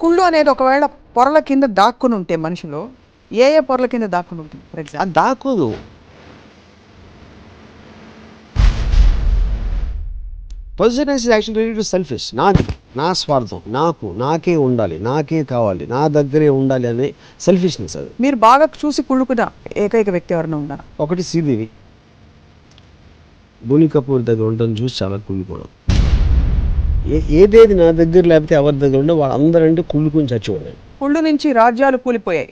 కుళ్ళు అనేది ఒకవేళ పొరల కింద దాక్కుని ఉంటే మనిషిలో ఏ ఏ పొరల కింద దాక్కుని ఉంటుంది? ఫర్ ఎగ్జాంపుల్ అది దాక్కోదు. Positiveness is actually related to selfish. నాది, నా స్వార్థం, నాకే ఉండాలి, నాకే కావాలి, నా దగ్గరే ఉండాలి అనే సెల్ఫిష్నెస్ అది. మీరు బాగా చూసి కుళ్ళుకున్న ఏకైక వ్యక్తి ఎవరైనా ఉన్నారా? ఒకటి శ్రీదేవి, బోని కపూర్ దగ్గర ఉండడం చూసి చాలా కుళ్ళుకోవడం. ఏదేది నా దగ్గర లేకపోతే ఎవరి దగ్గర ఉండే వాళ్ళందరంటే కుళ్ళుకొని చచ్చిపోయాను. కుళ్ళు నుంచి రాజ్యాలు కూలిపోయాయి.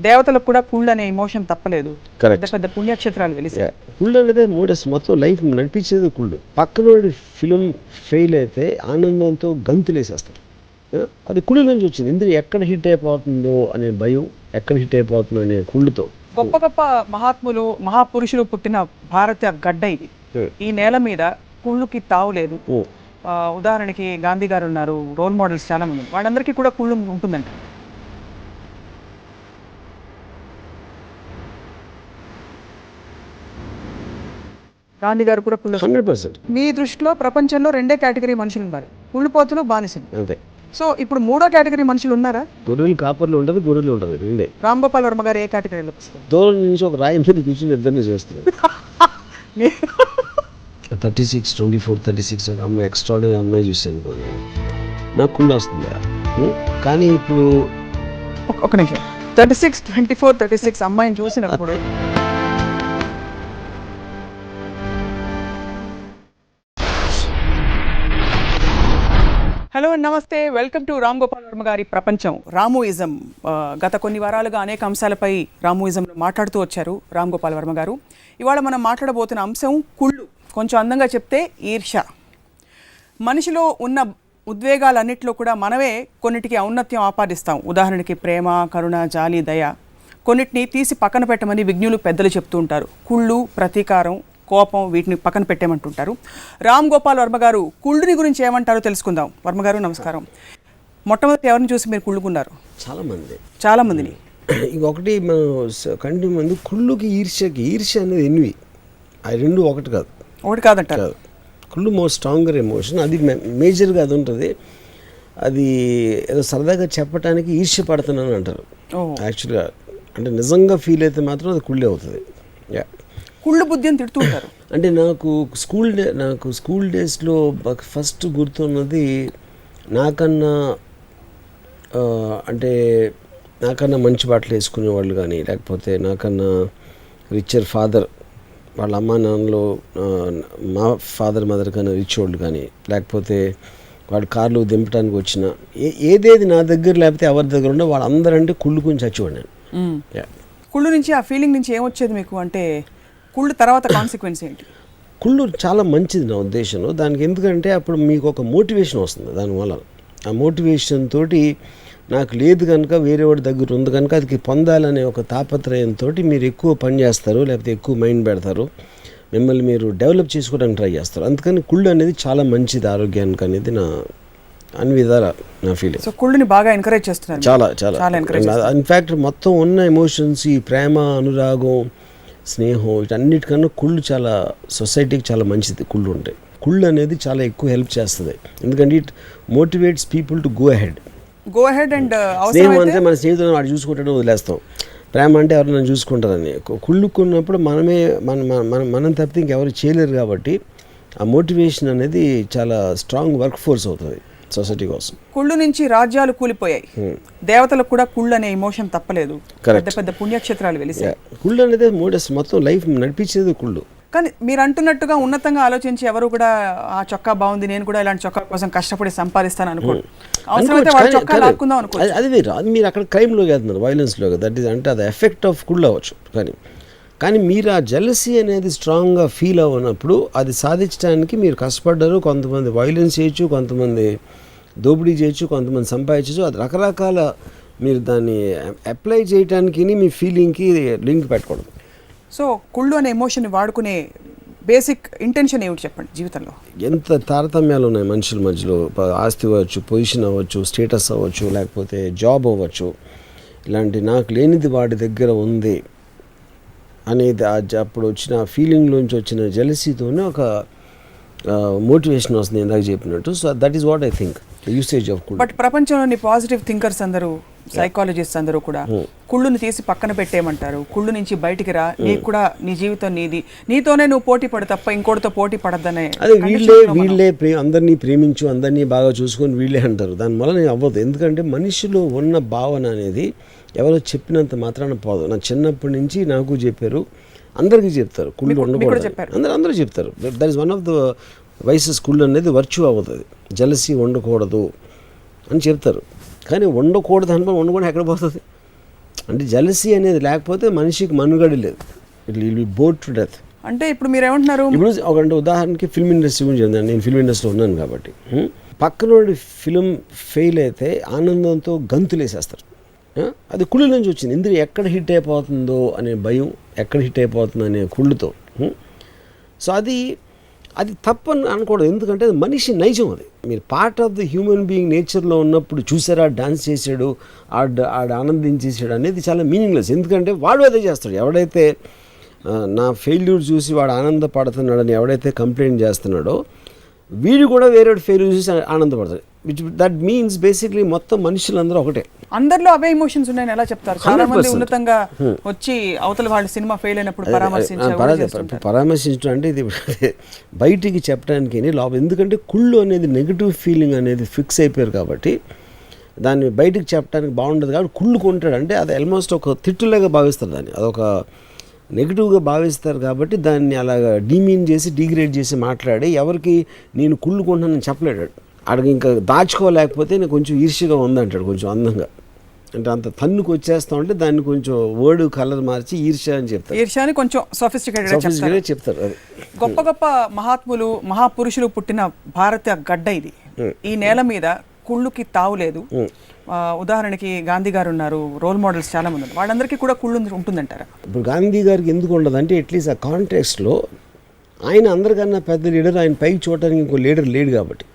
దేవతలకు కూడా కుళ్ళు అనే ఎమోషన్ తప్పలేదు. పెద్ద పెద్ద పుణ్యక్షేత్రాలు వెలిసి కుళ్ళు అనేది మోడస్ మొత్తం లైఫ్ నడిపించేది కుళ్ళు. పక్కన ఫిలిం ఫెయిల్ అయితే ఆనందంతో గంతులేసేస్తారు. అది కుళ్ళు నుంచి వచ్చింది. ఎందుకు ఎక్కడ హిట్ అయిపోతుందో అనే భయం, ఎక్కడ హిట్ అయిపోతుందో అనే కుళ్ళుతో. గొప్ప గొప్ప మహాత్ములు మహాపురుషులు పుట్టిన భారత గడ్డ ఇది. ఈ నేల మీద కుళ్ళుకి తావులేదు. ఉదాహరణకి గాంధీ గారు ఉన్నారు, రోల్ మోడల్స్ చాలా మంది, వాళ్ళందరికీ కూడా కుళ్ళు ఉంటుందంట. గాంధీ గారు కూడా కుళ్ళు. 100%. మీ దృష్టిలో ప్రపంచంలో రెండే కేటగిరీ మనుషులు ఉన్నారు, కుళ్ళిపోతులు, బానిసలు. అంతే. సో ఇప్పుడు మూడో కేటగిరీ మనుషులు ఉన్నారా? గొర్రెలు కాపర్లు ఉండదు, గొర్రెలు ఉండదు, రెండే. రామ్ గోపాల్ వర్మ గారు ఏ కేటగిరీలో వస్తారు? దూరం నుంచి ఒక రాయి మీద కూర్చొని ఇద్దరిని చేస్తారు. 36, 24, 36 అమ్మాయి ఎక్స్ట్రాడనరీ అమ్మాయి చూసాను, నాకు కుళ్ళు వస్తుంది. కానీ ఇప్పుడు ఒక నిమిషం, 36, 24, 36 అమ్మాయిని చూసినప్పుడు హలో నమస్తే, వెల్కమ్ టు రామ్ గోపాల్ వర్మ గారి ప్రపంచం. రామోయిజం గత కొన్ని వారాలుగా అనేక అంశాలపై రామోయిజంలో మాట్లాడుతూ వచ్చారు రామ్ గోపాల్ వర్మ గారు. ఇవాళ మనం మాట్లాడబోతున్న అంశం కుళ్ళు. కొంచెం అందంగా చెప్తే ఈర్ష్య. మనిషిలో ఉన్న ఉద్వేగాలన్నింటిలో కూడా మనమే కొన్నిటికి ఔన్నత్యం ఆపాదిస్తాం. ఉదాహరణకి ప్రేమ, కరుణ, జాలి, దయ. కొన్నిటిని తీసి పక్కన పెట్టమని విజ్ఞులు పెద్దలు చెప్తూ ఉంటారు. కుళ్ళు, ప్రతీకారం, కోపం, వీటిని పక్కన పెట్టేమంటుంటారు. రామ్ గోపాల్ వర్మ గారు కుళ్ళుని గురించి ఏమంటారో తెలుసుకుందాం. వర్మ గారు నమస్కారం. మొట్టమొదటి ఎవరిని చూసి మీరు కుళ్ళుకున్నారు? చాలా మందిని. ఇంకొకటి మనం కంటి మంది కుళ్ళుకి ఈర్ష్య అనేది ఎన్వి, అవి రెండు ఒకటి కాదంటారు. కుళ్ళు మోస్ట్ స్ట్రాంగర్ ఎమోషన్. అది మేజర్గా అది ఉంటుంది. అది ఏదో సరదాగా చెప్పడానికి ఈర్ష్య పడుతున్నాను అంటారు. యాక్చువల్గా అంటే నిజంగా ఫీల్ అయితే మాత్రం అది కుళ్ళే అవుతుంది. కుళ్ళు బుద్ధి అని తిడుతుంటారు. అంటే నాకు స్కూల్ డేస్లో ఫస్ట్ గుర్తున్నది, నాకన్నా మంచి బట్టలు వేసుకునేవాళ్ళు కానీ, లేకపోతే నాకన్నా రిచర్ ఫాదర్, వాళ్ళ అమ్మా నాన్నలో మా ఫాదర్ మదర్ కన్నా రిచ్ వాళ్ళు కానీ, లేకపోతే వాడు కార్లు దింపడానికి వచ్చిన ఏదేది నా దగ్గర లేకపోతే ఎవరి దగ్గర ఉండే వాళ్ళందరంటే కుళ్ళుకొని చచ్చిపోయాను. కుళ్ళు నుంచి ఆ ఫీలింగ్ నుంచి ఏమొచ్చేది మీకు? అంటే కుళ్ళు తర్వాత కాన్సిక్వెన్స్ ఏంటి? కుళ్ళు చాలా మంచిది నా ఉద్దేశంలో. దానికి ఎందుకంటే అప్పుడు మీకు ఒక మోటివేషన్ వస్తుంది. దానివల్ల ఆ మోటివేషన్ తోటి నాకు లేదు కనుక వేరే వాడి దగ్గర ఉంది కనుక అది పొందాలనే ఒక తాపత్రయంతో మీరు ఎక్కువ పని చేస్తారు, లేకపోతే ఎక్కువ మైండ్ పెడతారు, మిమ్మల్ని మీరు డెవలప్ చేసుకోవడానికి ట్రై చేస్తారు. అందుకని కుళ్ళు అనేది చాలా మంచిది ఆరోగ్యానికి అనేది నా అన్ని విధాల నా ఫీలింగ్. సో కుళ్ళుని బాగా ఎంకరేజ్ చేస్తున్నారు. చాలా ఇన్ఫ్యాక్ట్ మొత్తం ఉన్న ఎమోషన్స్, ఈ ప్రేమ, అనురాగం, స్నేహం, వీటన్నిటికన్నా కుళ్ళు చాలా సొసైటీకి చాలా మంచిది. కుళ్ళు ఉంటాయి. కుళ్ళు అనేది చాలా ఎక్కువ హెల్ప్ చేస్తుంది. ఎందుకంటే it motivates people to go ahead. And స్నేహం అంటే మన స్నేహితులను వాడు చూసుకుంటాడో వదిలేస్తాం. ప్రేమ అంటే ఎవరు నన్ను చూసుకుంటారని. కుళ్ళుకున్నప్పుడు మనం తప్పితే ఇంకెవరు చేయలేరు. కాబట్టి ఆ మోటివేషన్ అనేది చాలా స్ట్రాంగ్ వర్క్ ఫోర్స్ అవుతుంది సొసైటీ కోసం. కుళ్ళు నుంచి రాజ్యాలు కూలిపోయాయి. దేవతలకు కూడా కుళ్ళు అనే ఎమోషన్ తప్పలేదు. పెద్ద పెద్ద పుణ్యక్షేత్రాలు వెలిసి. కుళ్ళు అనేది మోడస్ మొత్తం లైఫ్ నడిపించేది కుళ్ళు. కానీ మీరు అంటున్నట్టుగా ఉన్నతంగా ఆలోచించి ఎవరు కూడా ఆ చొక్కా బాగుంది, నేను కూడా ఇలాంటి చొక్కా కోసం కష్టపడి సంపాదిస్తాను అనుకోండి. అది వేరు. అది మీరు అక్కడ క్రైమ్లోకి వెళ్తున్నారు, వైలెన్స్లోకి. దట్ ఈస్ అంటే అది ఎఫెక్ట్ ఆఫ్ కుళ్ళు అవ్వచ్చు. కానీ మీరు ఆ జెలసీ అనేది స్ట్రాంగ్గా ఫీల్ అవ్వనప్పుడు అది సాధించడానికి మీరు కష్టపడ్డారు. కొంతమంది వైలెన్స్ చేయొచ్చు, కొంతమంది దోపిడీ చేయొచ్చు, కొంతమంది సంపాదించవచ్చు. అది రకరకాల మీరు దాన్ని అప్లై చేయడానికి మీ ఫీలింగ్కి లింక్ పెట్టకూడదు. సో కుళ్ళు అనే ఎమోషన్ వాడుకునే బేసిక్ ఇంటెన్షన్ ఏమిటి చెప్పండి జీవితంలో? ఎంత తారతమ్యాలు ఉన్నాయి మనుషుల మధ్యలో. ఆస్తి అవ్వచ్చు, పొజిషన్ అవ్వచ్చు, స్టేటస్ అవ్వచ్చు, లేకపోతే జాబ్ అవ్వచ్చు. ఇలాంటి నాకు లేనిది వాడి దగ్గర ఉంది అనేది అప్పుడు వచ్చిన ఫీలింగ్లోంచి వచ్చిన జెలసీతోనే ఒక మోటివేషన్ వస్తుంది ఇందాక చెప్పినట్టు. So that is what I think usage of కుళ్ళు. బట్ ప్రపంచంలోని పాజిటివ్ థింకర్స్ అందరూ, సైకాలజిస్ట్ అందరూ కూడా కుళ్ళుని తీసి పక్కన పెట్టేయమంటారు. కుళ్ళు నుంచి బయటికి రా, నీకు కూడా నీ జీవితం నీది, నీతోనే నువ్వు పోటీ పడు తప్ప ఇంకోటితో పోటీ పడద్దనే. అదే వీళ్ళే అందరినీ ప్రేమించు, అందరినీ బాగా చూసుకొని వీళ్ళే అంటారు. దానివల్ల నేను అవ్వదు. ఎందుకంటే మనిషిలో ఉన్న భావన అనేది ఎవరో చెప్పినంత మాత్రాన పోదు. నా చిన్నప్పటి నుంచి నాకు చెప్పారు, అందరికీ చెప్తారు కుళ్ళు ఉండకూడదు, అందరూ చెప్తారు. That is one of the vices. కుళ్ళు అనేది వర్చ్యూ అవుతుంది. జలసీ ఉండకూడదు అని చెప్తారు. కానీ ఉండకూడదు అనుకుని ఉండకూడదు ఎక్కడ పోతుంది అంటే జలసీ అనేది లేకపోతే మనిషికి మనుగడ లేదు. It will be bore to death. అంటే ఇప్పుడు మీరు ఏమంటున్నారు? ఇప్పుడు ఒక ఉదాహరణకి ఫిల్మ్ ఇండస్ట్రీ గురించి చెప్తాను. నేను ఫిల్మ్ ఇండస్ట్రీలో ఉన్నాను కాబట్టి పక్కనోడి ఫిల్మ్ ఫెయిల్ అయితే ఆనందంతో గంతులేసేస్తారు. అది కుళ్ళు నుంచి వచ్చింది. ఎందుకు ఎక్కడ హిట్ అయిపోతుందో అనే భయం, ఎక్కడ హిట్ అయిపోతుందో అనే కుళ్ళుతో. సో అది తప్పని అనకూడదు. ఎందుకంటే అది మనిషి నైజం. అది మీరు part of the human being నేచర్లో ఉన్నప్పుడు చూసారా డాన్స్ చేసాడు, ఆడ ఆనందించేసాడు అనేది చాలా మీనింగ్లెస్. ఎందుకంటే వాడు అదే చేస్తాడు. ఎవడైతే నా ఫెయిల్యూర్ చూసి వాడు ఆనందపడుతున్నాడని ఎవడైతే కంప్లైంట్ చేస్తున్నాడో వీడు కూడా వేరే ఫెయిల్యూర్ చూసి ఆనందపడతాడు. దట్ మీన్స్ బేసిక్లీ మొత్తం మనుషులందరూ ఒకటే. అందరిలో అవే ఎమోషన్స్ ఉన్నాయని ఎలా చెప్తారు? చాలా మంది ఉన్నతంగా వచ్చి అవతల వాళ్ళ సినిమా ఫెయిల్ అయినప్పుడు పరామర్శించడం అంటే ఇది బయటికి చెప్పడానికి లోపల. ఎందుకంటే కుళ్ళు అనేది నెగిటివ్ ఫీలింగ్ అనేది ఫిక్స్ అయిపోయారు కాబట్టి దాన్ని బయటికి చెప్పడానికి బాగుండదు. కాబట్టి కుళ్ళుకుంటాడు అంటే అది ఆల్మోస్ట్ ఒక తిట్టులాగా భావిస్తారు. దాన్ని అదొక నెగిటివ్గా భావిస్తారు. కాబట్టి దాన్ని అలాగా డిమీన్ చేసి డిగ్రేడ్ చేసి మాట్లాడి ఎవరికి నేను కుళ్ళుకుంటున్నానని చెప్పలేడు. అడిగి ఇంకా దాచుకోలేకపోతే నేను కొంచెం ఈర్ష్యగా ఉందంటాడు, కొంచెం అందంగా. అంటే అంత తన్నుకు వచ్చేస్తా ఉంటే దాన్ని కొంచెం వర్డ్ కలర్ మార్చి ఈర్ష్య అని చెప్తారు. ఈర్ష్యని కొంచెం సొఫిస్టికేటెడ్ చెప్తారు. అది గొప్ప గొప్ప మహాత్ములు, మహాపురుషులు పుట్టిన భారత గడ్డ ఇది. ఈ నేల మీద కుళ్ళుకి తావు లేదు. ఉదాహరణకి గాంధీ గారు ఉన్నారు, రోల్ మోడల్స్ చాలా మంది ఉన్నారు. వాళ్ళందరికీ కూడా కుళ్ళు ఉంటుందంటారా? ఇప్పుడు గాంధీ గారికి ఎందుకు ఉండదు అంటే అట్లీస్ట్ ఆ కాంటెక్స్ట్లో ఆయన అందరికన్నా పెద్ద లీడర్, ఆయన పైకి చూడటానికి ఇంకో లీడర్ లేడు కాబట్టి.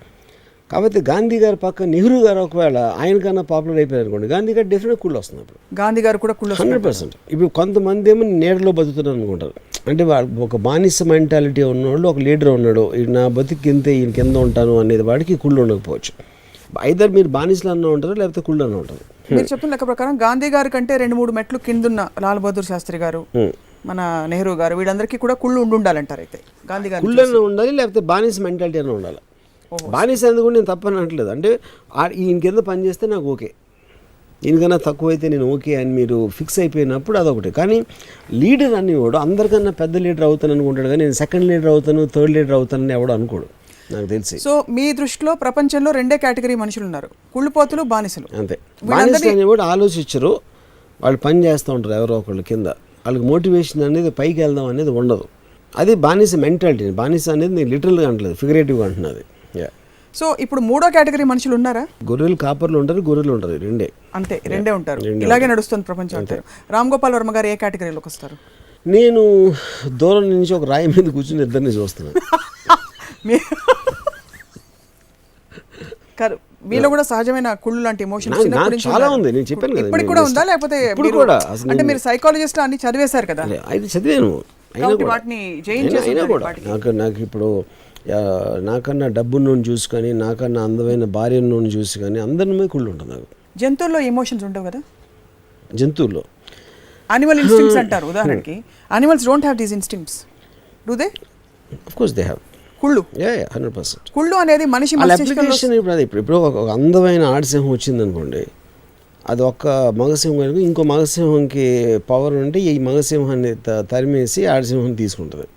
కాబట్టి గాంధీ గారి పక్క నెహ్రూ గారు ఒకవేళ ఆయనకన్నా పాపులర్ అయిపోయారు అనుకోండి, గాంధీ గారు డెఫినెట్ కుళ్ళు వస్తుంది. అప్పుడు గాంధీ గారు కూడా కుళ్ళు 100%. ఇప్పుడు కొంతమంది ఏమో నీడలో బతుకుతున్నారు అనుకుంటారు. అంటే ఒక బానిస మెంటాలిటీ ఉన్నవాళ్ళు ఒక లీడర్ ఉన్నాడు, నా బతికి కింద ఈయన కింద ఉంటాను అనేది వాడికి కుళ్ళు ఉండకపోవచ్చు. ఐదర్ మీరు బానిసలు అన్న ఉంటారు, లేకపోతే కుళ్ళు అన్న ఉంటారు. మీరు చెప్పిన లెక్క ప్రకారం గాంధీ గారి కంటే 2-3 మెట్లు కిందున్న లాల్ బహదూర్ శాస్త్రి గారు, మన నెహ్రూ గారు, వీళ్ళందరికీ కూడా కుళ్ళు ఉండాలంటారు. అయితే గాంధీ గారు కుళ్ళు అన్న ఉండాలి, లేకపోతే బానిస మెంటాలిటీ అన్న ఉండాలి. బానిస ఎందుకు నేను తప్పని అనట్లేదు. అంటే ఈయన కింద పని చేస్తే నాకు ఓకే, ఈయనకన్నా తక్కువైతే నేను ఓకే అని మీరు ఫిక్స్ అయిపోయినప్పుడు అదొకటి. కానీ లీడర్ అనేవాడు అందరికన్నా పెద్ద లీడర్ అవుతాను అనుకుంటాడు, కానీ నేను సెకండ్ లీడర్ అవుతాను, థర్డ్ లీడర్ అవుతానని ఎవడు అనుకోడు, నాకు తెలిసి. సో మీ దృష్టిలో ప్రపంచంలో 2 కేటగిరీ మనుషులు ఉన్నారు, కుళ్ళుపోతులు, బానిసలు. అంతే. బానిసలు అనేవాడు ఆలోచించరు, వాళ్ళు పని చేస్తూ ఉంటారు ఎవరో ఒకళ్ళు కింద. వాళ్ళకి మోటివేషన్ అనేది పైకి వెళ్దాం అనేది ఉండదు. అది బానిస మెంటాలిటీ. బానిస అనేది నేను లిటరల్గా అంటలేదు, ఫిగరేటివ్గా అంటున్నది. సో ఇప్పుడు 3వ కేటగిరీ మనుషులు ఉన్నారా? గొర్రెలు కాపర్లు ఉంటారు, గొర్రెలు ఉంటారు, రెండే. అంతే, రెండే ఉంటారు. ఇలాగే నడుస్తుంది ప్రపంచం అంటారు. రామ్ గోపాల్ వర్మ గారు ఏ కేటగిరీలోకి వస్తారు? నేను దూరం నుంచి ఒక రాయి మీద కూర్చుని ఇద్దరిని చూస్తున్నాను. మీలో కూడా సహజమైన కుళ్ళు లాంటి ఎమోషన్స్ చాలా ఉంది. నేను చెప్పాను కదా, ఇప్పుడు కూడా ఉందా? లేకపోతే ఇప్పుడు కూడా అంటే మీరు సైకాలజిస్ట్ అన్ని చదివేశారు కదా? అయితే చదివాను. వాటిని జయించేసి నాకు ఇప్పుడు నాకన్నా డబ్బును చూసుకొని, నాకన్నా అందమైన భార్యను చూసి కానీ అందరి మీద కుళ్ళు ఉంటుంది నాకు. జంతువుల్లో ఎమోషన్స్ ఉండవు కదా? జంతువుల్లో యానిమల్ ఇన్స్టింక్ట్స్ అంటారు. ఉదాహరణకి animals don't have these instincts, do they? Of course they have. కుళ్ళు 100%. కుళ్ళు అనేది మనిషి అప్లికేషన్. ఇప్పుడు ఒక అందమైన ఆడసింహం వచ్చింది అనుకోండి, అది ఒక్క మగసింహం, ఇంకో మగసింహంకి పవర్ ఉంటే ఈ మగసింహాన్ని తరిమేసి ఆడసింహం తీసుకుంటుంది.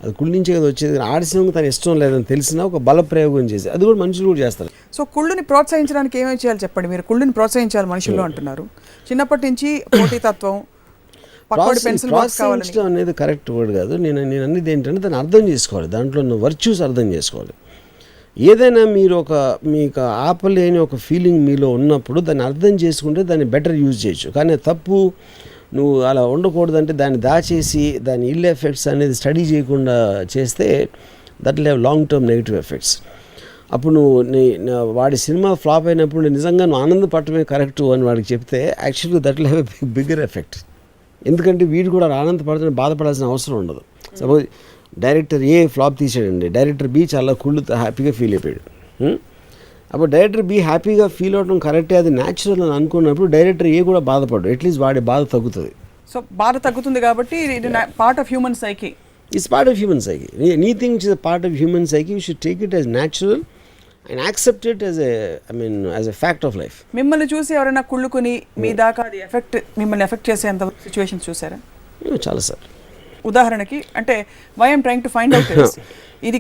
అది కుళ్ళ నుంచే కదా వచ్చేది. ఆడసింహం తన ఇష్టం లేదని తెలిసినా ఒక బల ప్రయోగం చేసి అది కూడా మనుషులు కూడా చేస్తారు. సో కుళ్ళుని ప్రోత్సహించడానికి ఏమేమి చేయాలి చెప్పండి. మీరు కుళ్ళుని ప్రోత్సహించాలి మనుషుల్లో అంటున్నారు. చిన్నప్పటి నుంచి పోటీతత్వం, ప్రోత్సహించడం అనేది కరెక్ట్ వర్డ్ కాదు. నేను అనేది ఏంటంటే దాన్ని అర్థం చేసుకోవాలి, దాంట్లో ఉన్న వర్చ్యూస్ అర్థం చేసుకోవాలి. ఏదైనా మీరు మీకు ఆపలేని ఒక ఫీలింగ్ మీలో ఉన్నప్పుడు దాన్ని అర్థం చేసుకుంటే దాన్ని బెటర్ యూజ్ చేయొచ్చు. కానీ తప్పు, నువ్వు అలా ఉండకూడదంటే దాన్ని దాచేసి దాని ఇల్ ఎఫెక్ట్స్ అనేది స్టడీ చేయకుండా చేస్తే that will have long term negative effects. అప్పుడు నువ్వు వాడి సినిమా ఫ్లాప్ అయినప్పుడు నిజంగా నువ్వు ఆనందపడటమే కరెక్ట్ అని వాడికి చెప్తే యాక్చువల్గా that will have a bigger effect. ఎందుకంటే వీడు కూడా ఆనందపడుతున్న బాధపడాల్సిన అవసరం ఉండదు. సపోజ్ డైరెక్టర్ ఏ ఫ్లాప్ తీసాడండి, డైరెక్టర్ బి చాలా కుళ్ళుతో హ్యాపీగా ఫీల్ అయిపోయాడు. అప్పుడు డైరెక్టర్ బి హ్యాపీగా ఫీల్ అవడం కరెక్టే, అది న్యాచురల్ అని అనుకున్నప్పుడు డైరెక్టర్ ఏ కూడా బాధపడు, అట్లీస్ట్ వాడి బాధ తగ్గుతుంది. సో బాధ తగ్గుతుంది కాబట్టి ఇది part of human psyche. It's part of human psyche. Anything is part of human psyche. You should take it as natural and accept it as as a fact of life. మిమ్మల్ని చూసి ఎవరైనా కుళ్ళుకుని మీ దాకా అది మిమ్మల్ని effect చేసేంత situations చూసారా? చాలా sir. ఉదాహరణకి అంటే why I'm trying to find out ఇది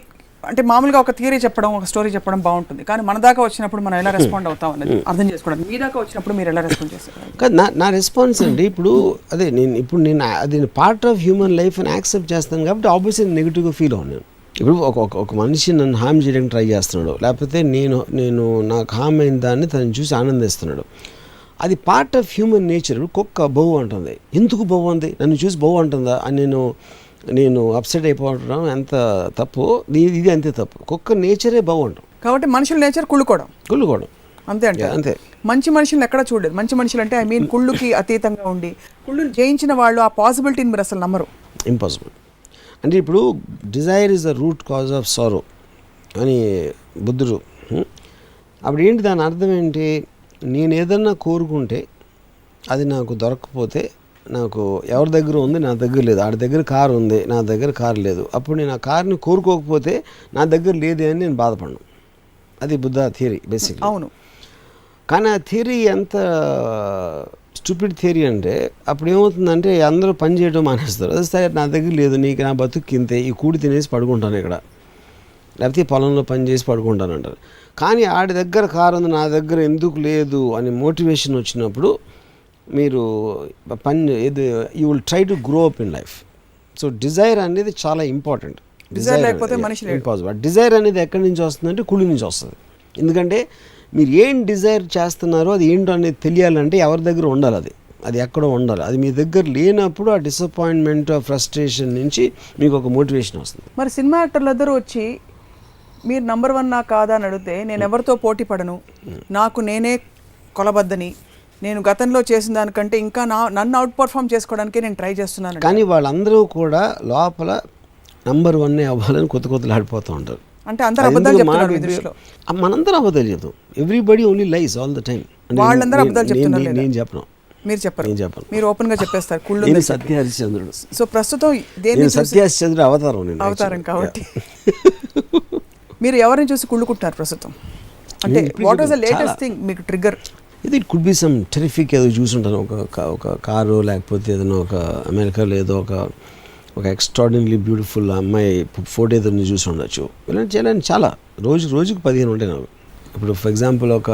అంటే మామూలుగా ఒక థియరీ చెప్పడం, ఒక స్టోరీ చెప్పడం బాగుంటుంది, కానీ మన దాకా వచ్చినప్పుడు మనం ఎలా రెస్పాండ్ అవుతాం అనేది అర్థం చేసుకోవడానికి మీ దాకా వచ్చినప్పుడు మీరు ఎలా రెస్పాండ్ చేస్తారు? కాదు, నా రెస్పాన్స్ అండి ఇప్పుడు అదే నేను అది పార్ట్ ఆఫ్ హ్యూమన్ లైఫ్ అని యాక్సెప్ట్ చేస్తాను కాబట్టి ఆబ్వియస్లీ నెగిటివ్గా ఫీల్ అవును. ఇప్పుడు ఒక మనిషి నన్ను హామ్ చేయడానికి ట్రై చేస్తున్నాడు, లేకపోతే నేను నాకు హామ్ అయిన దాన్ని తను చూసి ఆనందిస్తున్నాడు, అది పార్ట్ ఆఫ్ హ్యూమన్ నేచర్. కుక్క బహు అంటుంది, ఎందుకు బహు అంది, నన్ను చూసి బహు అంటుందా అని నేను అప్సెట్ అయిపోవడం ఎంత తప్పు, ఇది అంతే తప్పు. కుక్క నేచరే బాగుంటాం కాబట్టి మనుషుల నేచర్ కుళ్ళుకోవడం అంతే అంటే అంతే. మంచి మనుషులను ఎక్కడ చూడలేదు. మంచి మనుషులు అంటే ఐ మీన్ కుళ్ళుకి అతీతంగా ఉండి కుళ్ళుని జయించిన వాళ్ళు ఆ పాసిబిలిటీని మీరు అసలు నమ్మరు. ఇంపాసిబుల్. అంటే ఇప్పుడు Dzire is the root cause of sorrow అని బుద్ధుడు. అప్పుడు ఏంటి దాని అర్థం ఏంటి, నేను ఏదన్నా కోరుకుంటే అది నాకు దొరకకపోతే, నాకు ఎవరి దగ్గర ఉంది నా దగ్గర లేదు, ఆడి దగ్గర కారు ఉంది నా దగ్గర కారు లేదు, అప్పుడు నేను ఆ కార్ని కోరుకోకపోతే నా దగ్గర లేదే అని నేను బాధపడను. అది బుద్ధ థియరీ బేసిక్. అవును. కానీ ఆ థియరీ ఎంత స్టూపిడ్ థియరీ అంటే అప్పుడు ఏమవుతుందంటే అందరూ పని చేయడం మానేస్తారు. అది సరే నా దగ్గర లేదు, నీకు నా బతుకు కింతే, ఈ కూడి తినేసి పడుకుంటాను ఇక్కడ, లేకపోతే పొలంలో పని చేసి పడుకుంటాను అంటారు. కానీ ఆడి దగ్గర కారు ఉంది నా దగ్గర ఎందుకు లేదు అని మోటివేషన్ వచ్చినప్పుడు మీరు you will try to grow up in life. So Dzire అనేది చాలా ఇంపార్టెంట్. డిజైర్ లేకపోతే మనిషి ఇంపాసిబుల్. డిజైర్ అనేది ఎక్కడి నుంచి వస్తుందంటే కుళ్ళి నుంచి వస్తుంది. ఎందుకంటే మీరు ఏం డిజైర్ చేస్తున్నారో అది ఏంటో అనేది తెలియాలంటే ఎవరి దగ్గర ఉండాలి, అది ఎక్కడో ఉండాలి. అది మీ దగ్గర లేనప్పుడు ఆ డిసప్పాయింట్మెంట్, ఆ ఫ్రస్ట్రేషన్ నుంచి మీకు ఒక మోటివేషన్ వస్తుంది. మరి సినిమా యాక్టర్లు అందరూ వచ్చి మీరు నంబర్ 1 నా కాదా అని అడిగితే నేను ఎవరితో పోటీ పడను, నాకు నేనే కొలబద్దని, నేను గతంలో చేసిన దానికంటే ఇంకా నన్ను అవుట్ పర్ఫామ్ చేసుకోవడానికి నేను ట్రై చేస్తున్నాను. కానీ వాళ్ళందరూ కూడా లోపల నంబర్ 1 అవ్వాలని కొత్తలు ఆడిపోతూ ఉంటారు. అంటే అందరూ అబద్ధాలు చెప్తున్నారు మీ దృష్టిలో? మనందరం అబద్ధాలు చెప్తాం. Everybody only lies all the time. వాళ్ళందరూ అబద్ధాలు చెప్తున్నారు. నేను చెప్పను. మీరు చెప్పరు. నేను చెప్పను. మీరు ఓపెన్ గా చెప్పేస్తారు కుళ్ళు. నేను సత్య హరిశ్చంద్రుడు. సో ప్రస్తుతం సత్య హరిశ్చంద్రుడు అవతారం కాబట్టి మీరు ఎవరిని చూసి కుళ్ళుకుంటున్నారు ప్రస్తుతం? అంటే what was the latest thing మీకు ట్రిగ్గర్? ఇది it could be some terrific ఏదో చూసుంటాను, ఒక కారు, లేకపోతే ఏదైనా ఒక అమెరికాలో ఏదో ఒక ఎక్స్ట్రాడినరీ బ్యూటిఫుల్ అమ్మాయి ఫోటో ఏదో చూసి ఉండొచ్చు. ఇలాంటి చాలా రోజుకు 15 ఉంటాయి నాకు. ఇప్పుడు ఫర్ ఎగ్జాంపుల్ ఒక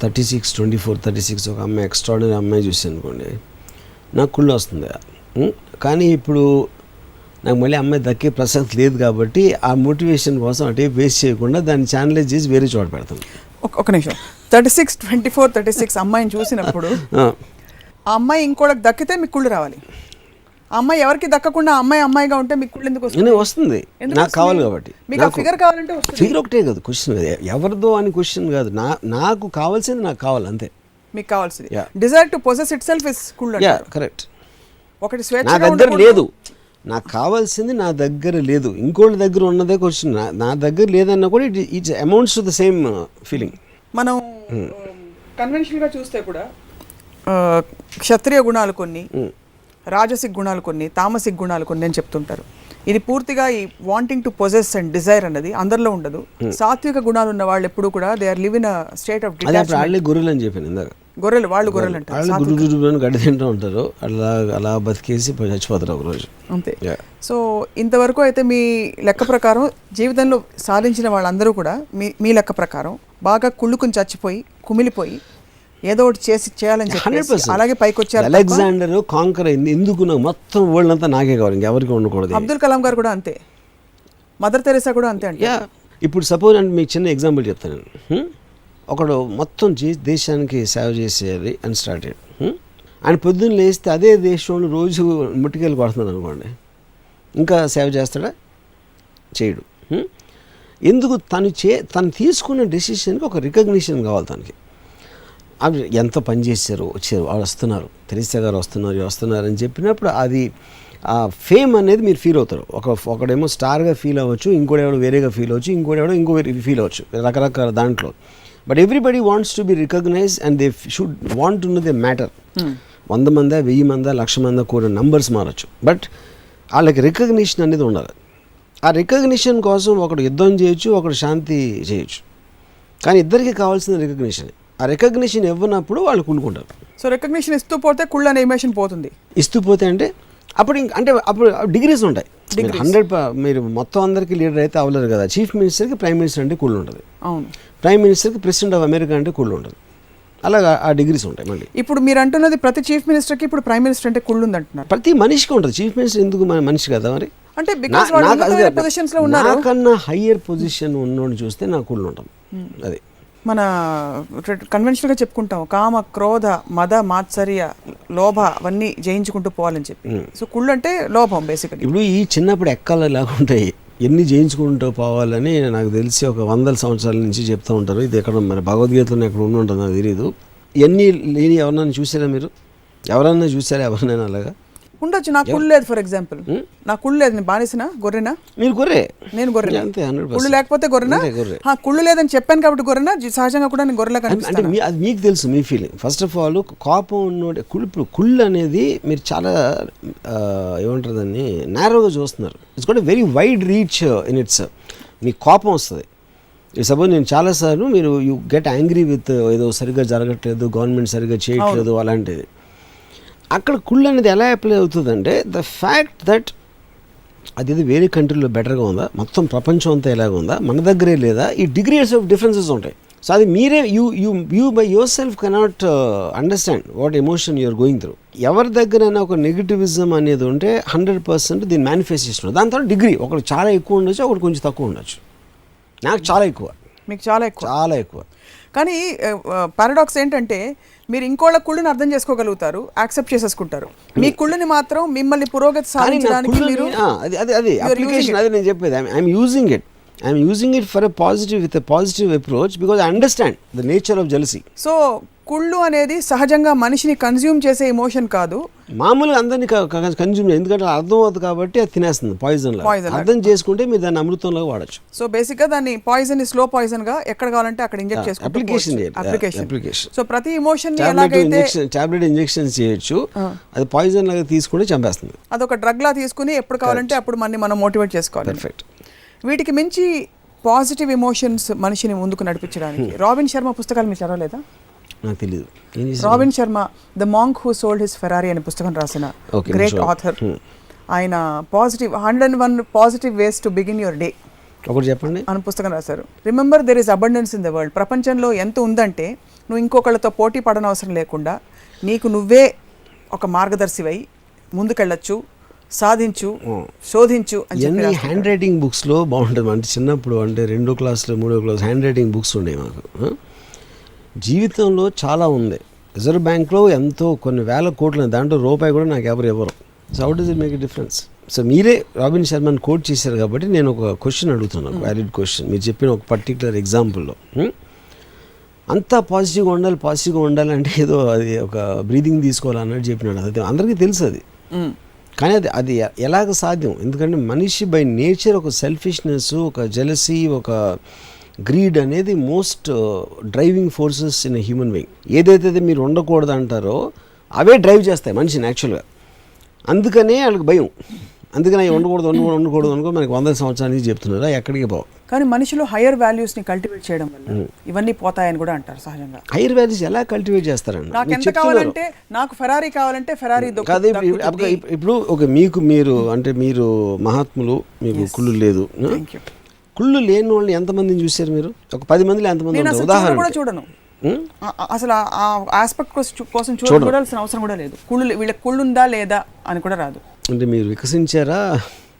36 ఒక అమ్మాయి, ఎక్స్ట్రాడినరీ అమ్మాయి చూసి అనుకోండి, నాకు కుళ్ళు వస్తుంది. కానీ ఇప్పుడు నాకు మళ్ళీ అమ్మాయి దక్కే ప్రసక్తి లేదు కాబట్టి ఆ మోటివేషన్ కోసం అటే వేస్ట్ చేయకుండా దాన్ని ఛానలైజ్ చేసి వేరే చోట పెడతాను. ఒక నిమిషం. 36 అమ్మాయిని చూసినప్పుడు ఆ అమ్మాయి ఇంకోటికి దక్కితే మీకు కుళ్ళు రావాలి. ఆ అమ్మాయి ఎవరికి దక్కకుండా అమ్మాయిగా ఉంటే మీకు కుళ్ళు ఎందుకు వస్తుంది? నాకు కావాలి కాబట్టి. మీకు ఆ ఫిగర్ కావాలంటే ఫిగర్ ఒకటే కాదు క్వశ్చన్, ఎవరిదో అని క్వశ్చన్ కాదు. నాకు కావాల్సింది నాకు కావాలి అంతే. మీకు కావాల్సింది Dzire to possess it self is కుళ్ళు. కరెక్ట్. ఒకటి స్వేచ్ఛ నా దగ్గర లేదు, నాకు కావాల్సింది నా దగ్గర లేదు, ఇంకోళ్ళ దగ్గర ఉన్నదే క్వశ్చన్. నా దగ్గర లేదన్నా కూడా it's amounts to the same feeling. మనం కన్వెన్షనల్గా చూస్తే కూడా క్షత్రియ గుణాలు కొన్ని, రాజసిక్ గుణాలు కొన్ని, తామసిక్ గుణాలు కొన్ని అని చెప్తుంటారు. ఇది పూర్తిగా ఈ wanting to possess and desire అన్నది అందరిలో ఉండదు. సాత్విక గుణాలు ఉన్న వాళ్ళు ఎప్పుడు కూడా they are live in a state of detachment. గొర్రెలు అని చెప్పాను ఇందాక. గొర్రెలు అంటారు, గురు గడ్డి తింటూ ఉంటారు, అలా బతికేసి చచ్చిపోతారు ఒకరోజు అంతే. సో ఇంతవరకు అయితే మీ లెక్క ప్రకారం జీవితంలో సాధించిన వాళ్ళందరూ కూడా మీ లెక్క ప్రకారం బాగా కుళ్ళుకుని చచ్చిపోయి కుమిలిపోయి ఏదో ఒకటి చేయాలని చెప్పి అలాగే పైకి వచ్చారు. అలెగ్జాండర్ కాంకర్ అయింది ఎందుకు, నాకు మొత్తం వరల్డ్ అంతా నాకే కావాలి, ఇంకెవరికి ఉండకూడదు. అబ్దుల్ కలాం గారు కూడా అంతే, మదర్ తెరెసా కూడా అంతే. అంటే ఇప్పుడు సపోజ్ అంటే మీకు చిన్న ఎగ్జాంపుల్ చెప్తాను. ఒకడు మొత్తం దేశానికి సేవ చేసేది అని స్టార్ట్ అయ్యాడు. ఆయన పొద్దున్న లేస్తే అదే దేశంలో రోజు ముట్టికెళ్ళి కొడుతున్నాడు అనుకోండి, ఇంకా సేవ చేస్తాడా? చేయడు. ఎందుకు? తను తీసుకున్న డెసిషన్కి ఒక రికగ్నిషన్ కావాలి తనకి. అవి ఎంత పని చేశారు, వచ్చారు, వాళ్ళు వస్తున్నారు, తెరిసా గారు వస్తున్నారు అని చెప్పినప్పుడు అది ఆ ఫేమ్ అనేది మీరు ఫీల్ అవుతారు. ఒకడేమో స్టార్గా ఫీల్ అవ్వచ్చు, ఇంకోడెవడో వేరేగా ఫీల్ అవ్వచ్చు, ఇంకో ఫీల్ అవ్వచ్చు, రకరకాల దాంట్లో. But everybody wants to be recognise and they should want to know they matter. 100 మందా 1000 మందా 1,00,000 మందా కూడా నంబర్స్ మారచ్చు, బట్ వాళ్ళకి రికగ్నిషన్ అనేది ఉండాలి. ఆ రికగ్నిషన్ కోసం ఒకడు యుద్ధం చేయొచ్చు, ఒకడు శాంతి చేయొచ్చు, కానీ ఇద్దరికి కావాల్సిన రికగ్నిషన్. ఆ రికగ్నిషన్ ఇవ్వనప్పుడు వాళ్ళు కుళ్ళుకుంటారు. సో రికగ్నిషన్ ఇస్తూ పోతే కుళ్ళు అనే ఇమేషన్ పోతుంది. ఇస్తూ పోతే అంటే అప్పుడు డిగ్రీస్ ఉంటాయి. 100 మీరు మొత్తం అందరికీ లీడర్ అయితే అవ్వలేరు కదా. చీఫ్ మినిస్టర్కి ప్రైమ్ మినిస్టర్ అంటే కుళ్ళు ఉంటుంది, అవును. ప్రైమ్ మినిస్టర్కి ప్రెసిడెంట్ ఆఫ్ అమెరికా అంటే కుళ్ళు ఉంటుంది. అలాగా ఆ డిగ్రీస్ ఉంటాయి. మళ్ళీ ఇప్పుడు మీరు అంటున్నది ప్రతి చీఫ్ మినిస్టర్కి ఇప్పుడు ప్రైమ్ మినిస్టర్ అంటే కుళ్ళు ఉంది అంటున్నారు. ప్రతి మనిషికి ఉంటుంది. చీఫ్ మినిస్టర్ ఎందుకు మనిషి కదా మరి. అంటే నాకన్నా హయ్యర్ పొజిషన్ ఉన్నోడు చూస్తే నాకు కుళ్ళు ఉంటుంది. అది మన కన్వెన్షనల్గా చెప్పుకుంటాం, కామ క్రోధ మద మాత్సర్య లోభ అవన్నీ జయించుకుంటూ పోవాలని చెప్పి. సో కుళ్ళు అంటే లోభం బేసికలీ. ఇప్పుడు ఈ చిన్నప్పుడు ఎక్కాలు ఎలాగ ఉంటాయి, ఎన్ని జయించుకుంటూ పోవాలని నాకు తెలిసి ఒక 100 సంవత్సరాల నుంచి చెప్తూ ఉంటారు. ఇది ఎక్కడ మరి భగవద్గీతలో ఎక్కడ ఉండి ఉంటుంది నాకు తెలియదు. ఇవన్నీ లేని ఎవరన్నా చూసారా మీరు? ఎవరన్నా చూసారా ఎవరినైనా అలాగా? ఉండొచ్చు. నాకు కుళ్ళు లేదు, ఫర్ ఎగ్జాంపుల్ నాకు కుళ్ళు లేదు, నేను బానిసనా గొర్రెనా? మీరు గొర్రె, నేను గొర్రె. అంతే. కుళ్ళు లేకపోతే గొర్రెనా? కుళ్ళు లేదని చెప్పాను కాబట్టి గొర్రెనా? సహజంగా కూడా నేను గొర్రెలా కనిపిస్తాను. అంటే అది మీకు తెలుసు, మీ ఫీలింగ్. ఫస్ట్ ఆఫ్ ఆల్ కోపం ఉన్నోడే కుళ్ళు అనేది మీరు చాలా ఏమంటారు దాన్ని నేరోగా చూస్తున్నారు. It's got a very wide reach in it's. మీకు కోపం వస్తుంది. సపోజ్ నేను చాలాసార్లు మీరు యూ గెట్ యాంగ్రీ విత్ ఏదో సరిగ్గా జరగట్లేదు, గవర్నమెంట్ సరిగ్గా చేయట్లేదు, అలాంటిది. అక్కడ కుళ్ళు అనేది ఎలా అప్లై అవుతుందంటే ద ఫ్యాక్ట్ దట్ అది వేరే కంట్రీలో బెటర్గా ఉందా, మొత్తం ప్రపంచం అంతా ఎలాగ ఉందా, మన దగ్గరే లేదా, ఈ డిగ్రీస్ ఆఫ్ డిఫరెన్సెస్ ఉంటాయి. సో అది మీరే you by yourself cannot understand what emotion you're going through. ఎవరి దగ్గరైనా ఒక నెగిటివిజం అనేది ఉంటే 100% దీని మేనిఫెస్టేషన్. దాని తర్వాత డిగ్రీ ఒకటి చాలా ఎక్కువ ఉండొచ్చు, ఒకటి కొంచెం తక్కువ ఉండొచ్చు. నాకు చాలా ఎక్కువ, మీకు చాలా ఎక్కువ. కానీ పారాడాక్స్ ఏంటంటే మీరు ఇంకోళ్ళ కుళ్ళుని అర్థం చేసుకోగలుగుతారు, యాక్సెప్ట్ చేసేసుకుంటారు. మీ కుళ్ళుని మాత్రం మిమ్మల్ని పురోగతి సాధించడానికి మీరు అది అప్లికేషన్. అది నేను చెప్పేది. I'm using it for a positive with a positive approach because I understand the nature of jealousy. So కుళ్ళు అనేది సహజంగా మనిషిని కన్జ్యూమ్ చేసే ఎమోషన్ కాదు, మామూలుగా అందరినీ కన్జ్యూమ్, ఎందుకంటే అర్థం అవుతుంది కాబట్టి అది తినేస్తుంది. పాయిజన్ అర్థం చేసుకుంటే మీరు దాన్ని అమృతంలో వాడచ్చు. సో బేసిక్ గా దాన్ని పాయిజన్ స్లో పాయిజన్ గా ఎక్కడ కావాలంటే అక్కడ ఇంజెక్ట్ చేసుకోవచ్చు. అప్లికేషన్. సో ప్రతి ఎమోషన్ టాబ్లెట్ ఇంజెక్షన్ చేయొచ్చు, అది పాయిజన్ లాగా తీసుకుంటే చంపేస్తుంది. అదొక డ్రగ్ లా తీసుకుని ఎప్పుడు కావాలంటే అప్పుడు మనం మోటివేట్ చేసుకోవాలి. పర్ఫెక్ట్. వీటికి మించి పాజిటివ్ ఎమోషన్స్ మనిషిని ముందుకు నడిపించడానికి రాబిన్ శర్మ పుస్తకాలు మీరు చదవలేదా? నాకు తెలియదు. Robin Sharma the monk who sold his Ferrari అనే పుస్తకం రాసిన గ్రేట్ ఆథర్. ఆయన 101 positive ways to begin your day ఒకటి చెప్పండి అని పుస్తకం రాశారు. Remember there is abundance in the world. ప్రపంచంలో ఎంత ఉందంటే నువ్వు ఇంకొకళ్ళతో పోటీ పడనవసరం లేకుండా నీకు నువ్వే ఒక మార్గదర్శివై ముందుకెళ్ళచ్చు, సాధించు, శోధించు అని చెప్పి. హ్యాండ్ రైటింగ్ బుక్స్లో బాగుంటుంది. అంటే చిన్నప్పుడు అంటే 2వ క్లాస్లో 3వ క్లాస్ హ్యాండ్ రైటింగ్ బుక్స్ ఉండేవి మాకు. జీవితంలో చాలా ఉంది. రిజర్వ్ బ్యాంక్లో ఎంతో కొన్ని వేల కోట్లు, దాంట్లో రూపాయి కూడా నాకు ఎవరు ఇవ్వరు. So how does it make a difference? So మీరే రాబిన్ శర్మని కోట్ చేశారు కాబట్టి నేను ఒక క్వశ్చన్ అడుగుతున్నాను, వ్యాలిడ్ క్వశ్చన్. మీరు చెప్పిన ఒక పర్టికులర్ ఎగ్జాంపుల్లో అంతా పాజిటివ్గా ఉండాలంటే ఏదో అది ఒక బ్రీదింగ్ తీసుకోవాలన్నట్టు చెప్పినాడు. అది అందరికీ తెలుసు అది, కానీ అది ఎలాగ సాధ్యం? ఎందుకంటే మనిషి బై నేచర్ ఒక సెల్ఫిష్నెస్, ఒక జెలసీ, ఒక గ్రీడ్ అనేది most driving forces in a human being. ఏదైతే మీరు ఉండకూడదు అంటారో అవే డ్రైవ్ చేస్తాయి మనిషిని యాక్చువల్గా. అందుకనే వాళ్ళకి భయం. అందుకని ఉండకూడదు అనుకో మనకి 100 సంవత్సరాల నుంచి చెప్తున్నారు, ఎక్కడికి పోవు. కానీ మనిషిలో హయ్యర్ వాల్యూస్ని కల్టివేట్ చేయడం వల్ల ఇవన్నీ పోతాయని కూడా అంటారు. సహజంగా హయ్యర్ వాల్యూస్ ఎలా కల్టివేట్ చేస్తారండి? నాకు ఎంత కావాలంటే, నాకు ఫెరారీ కావాలంటే ఫెరారీ కాదు. ఇప్పుడు మీరు అంటే మీరు మహాత్ములు, మీకు కుళ్ళు లేదు. కుళ్ళు లేని వాళ్ళని ఎంతమందిని చూశారు మీరు? ఒక 10 మందిలో ఎంతమంది? ఉదాహరణ కూడా చూడను అసలు. ఆ ఆస్పెక్ట్ కోసం చూడాల్సిన అవసరం కూడా లేదు. వీళ్ళకి కుళ్ళు ఉందా లేదా అని కూడా రాదు. అంటే మీరు వికసించారా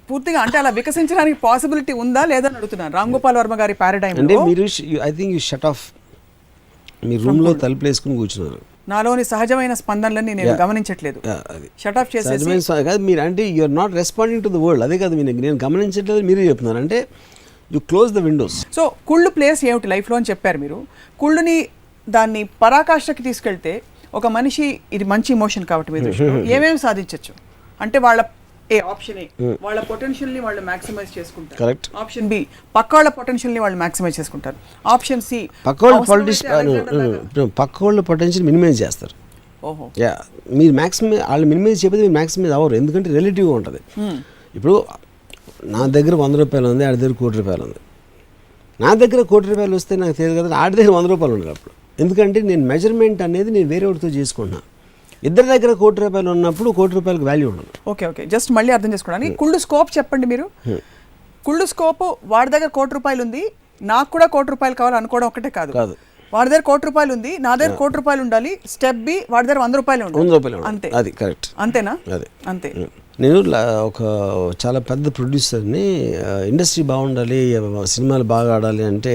పూర్తిగా? అంటే అలా వికసించడానికి పాసిబిలిటీ ఉందా లేదా అని అడుగుతున్నాను. రామ్ గోపాల్ వర్మ గారి పారాడైమ్ అంటే మీరు I think you shut off, మీ రూమ్లో తలుపులు వేసుకుని కూర్చున్నారు. నాలోని సహజమైన స్పందనలని నేను గమనించట్లేదు, షట్ ఆఫ్ చేసేసి. మీరు అంటే you're not responding to the world. అదే కాదు, నేను గమనించట్లేదు మీరే చెప్తున్నారు. అంటే you close the windows. So కుళ్ళు ప్లేస్ ఏమిటి లైఫ్లో అని చెప్పారు మీరు. కుళ్ళుని దాన్ని పరాకాష్ఠకి తీసుకెళ్తే ఒక మనిషి ఇది మంచి ఇమోషన్ కాబట్టి మీ దృష్టిలో ఏమేమి సాధించవచ్చు అంటే వాళ్ళ ఆప్షన్ ఏ వాళ్ళ పొటెన్షియల్ ని వాళ్ళు మాక్సిమైజ్ చేసుకుంటారు. కరెక్ట్. ఆప్షన్ బి పక్క వాళ్ళ పొటెన్షియల్ ని వాళ్ళు మాక్సిమైజ్ చేసుకుంటారు. ఆప్షన్ సి పక్క వాళ్ళ పొటెన్షియల్ మినిమైజ్ చేస్తారు. ఓహో యా మీరు మ్యాక్సిమం వాళ్ళు మినిమైజ్ చెప్పేది మీరు మ్యాక్సిమైజ్ అవ్వరు, ఎందుకంటే రిలేటివ్గా ఉంటుంది. ఇప్పుడు నా దగ్గర 100 రూపాయలు ఉంది, ఆడి దగ్గర 1 కోటి రూపాయలు ఉంది. నా దగ్గర 1 కోటి రూపాయలు వస్తే నాకు తెలియదు కదా, ఆడి దగ్గర 100 రూపాయలు ఉండదు అప్పుడు. ఎందుకంటే నేను మెజర్మెంట్ అనేది నేను వేరే వాడితో చేసుకుంటున్నాను. ఇద్దరి దగ్గర 1 కోటి రూపాయలు ఉన్నప్పుడు 1 కోటి రూపాయలకు వాల్యూ ఉండదు. ఓకే ఓకే జస్ట్ మళ్ళీ అర్థం చేసుకోవడానికి కుళ్ళు స్కోప్ చెప్పండి మీరు. కుళ్ళు స్కోప్ వాడి దగ్గర 1 కోటి రూపాయలు ఉంది, నాకు కూడా 1 కోటి రూపాయలు కావాలి అనుకోవడం ఒకటే కాదు. వాడి దగ్గర 1 కోటి రూపాయలు ఉంది, నా దగ్గర 1 కోటి రూపాయలు ఉండాలి. స్టెప్ బి వాడి దగ్గర 100 రూపాయలు ఉండాలి. అంతే. అది కరెక్ట్. అంతేనా? అదే అంతే. నేను ఒక చాలా పెద్ద ప్రొడ్యూసర్ని, ఇండస్ట్రీ బాగుండాలి, సినిమాలు బాగా ఆడాలి అంటే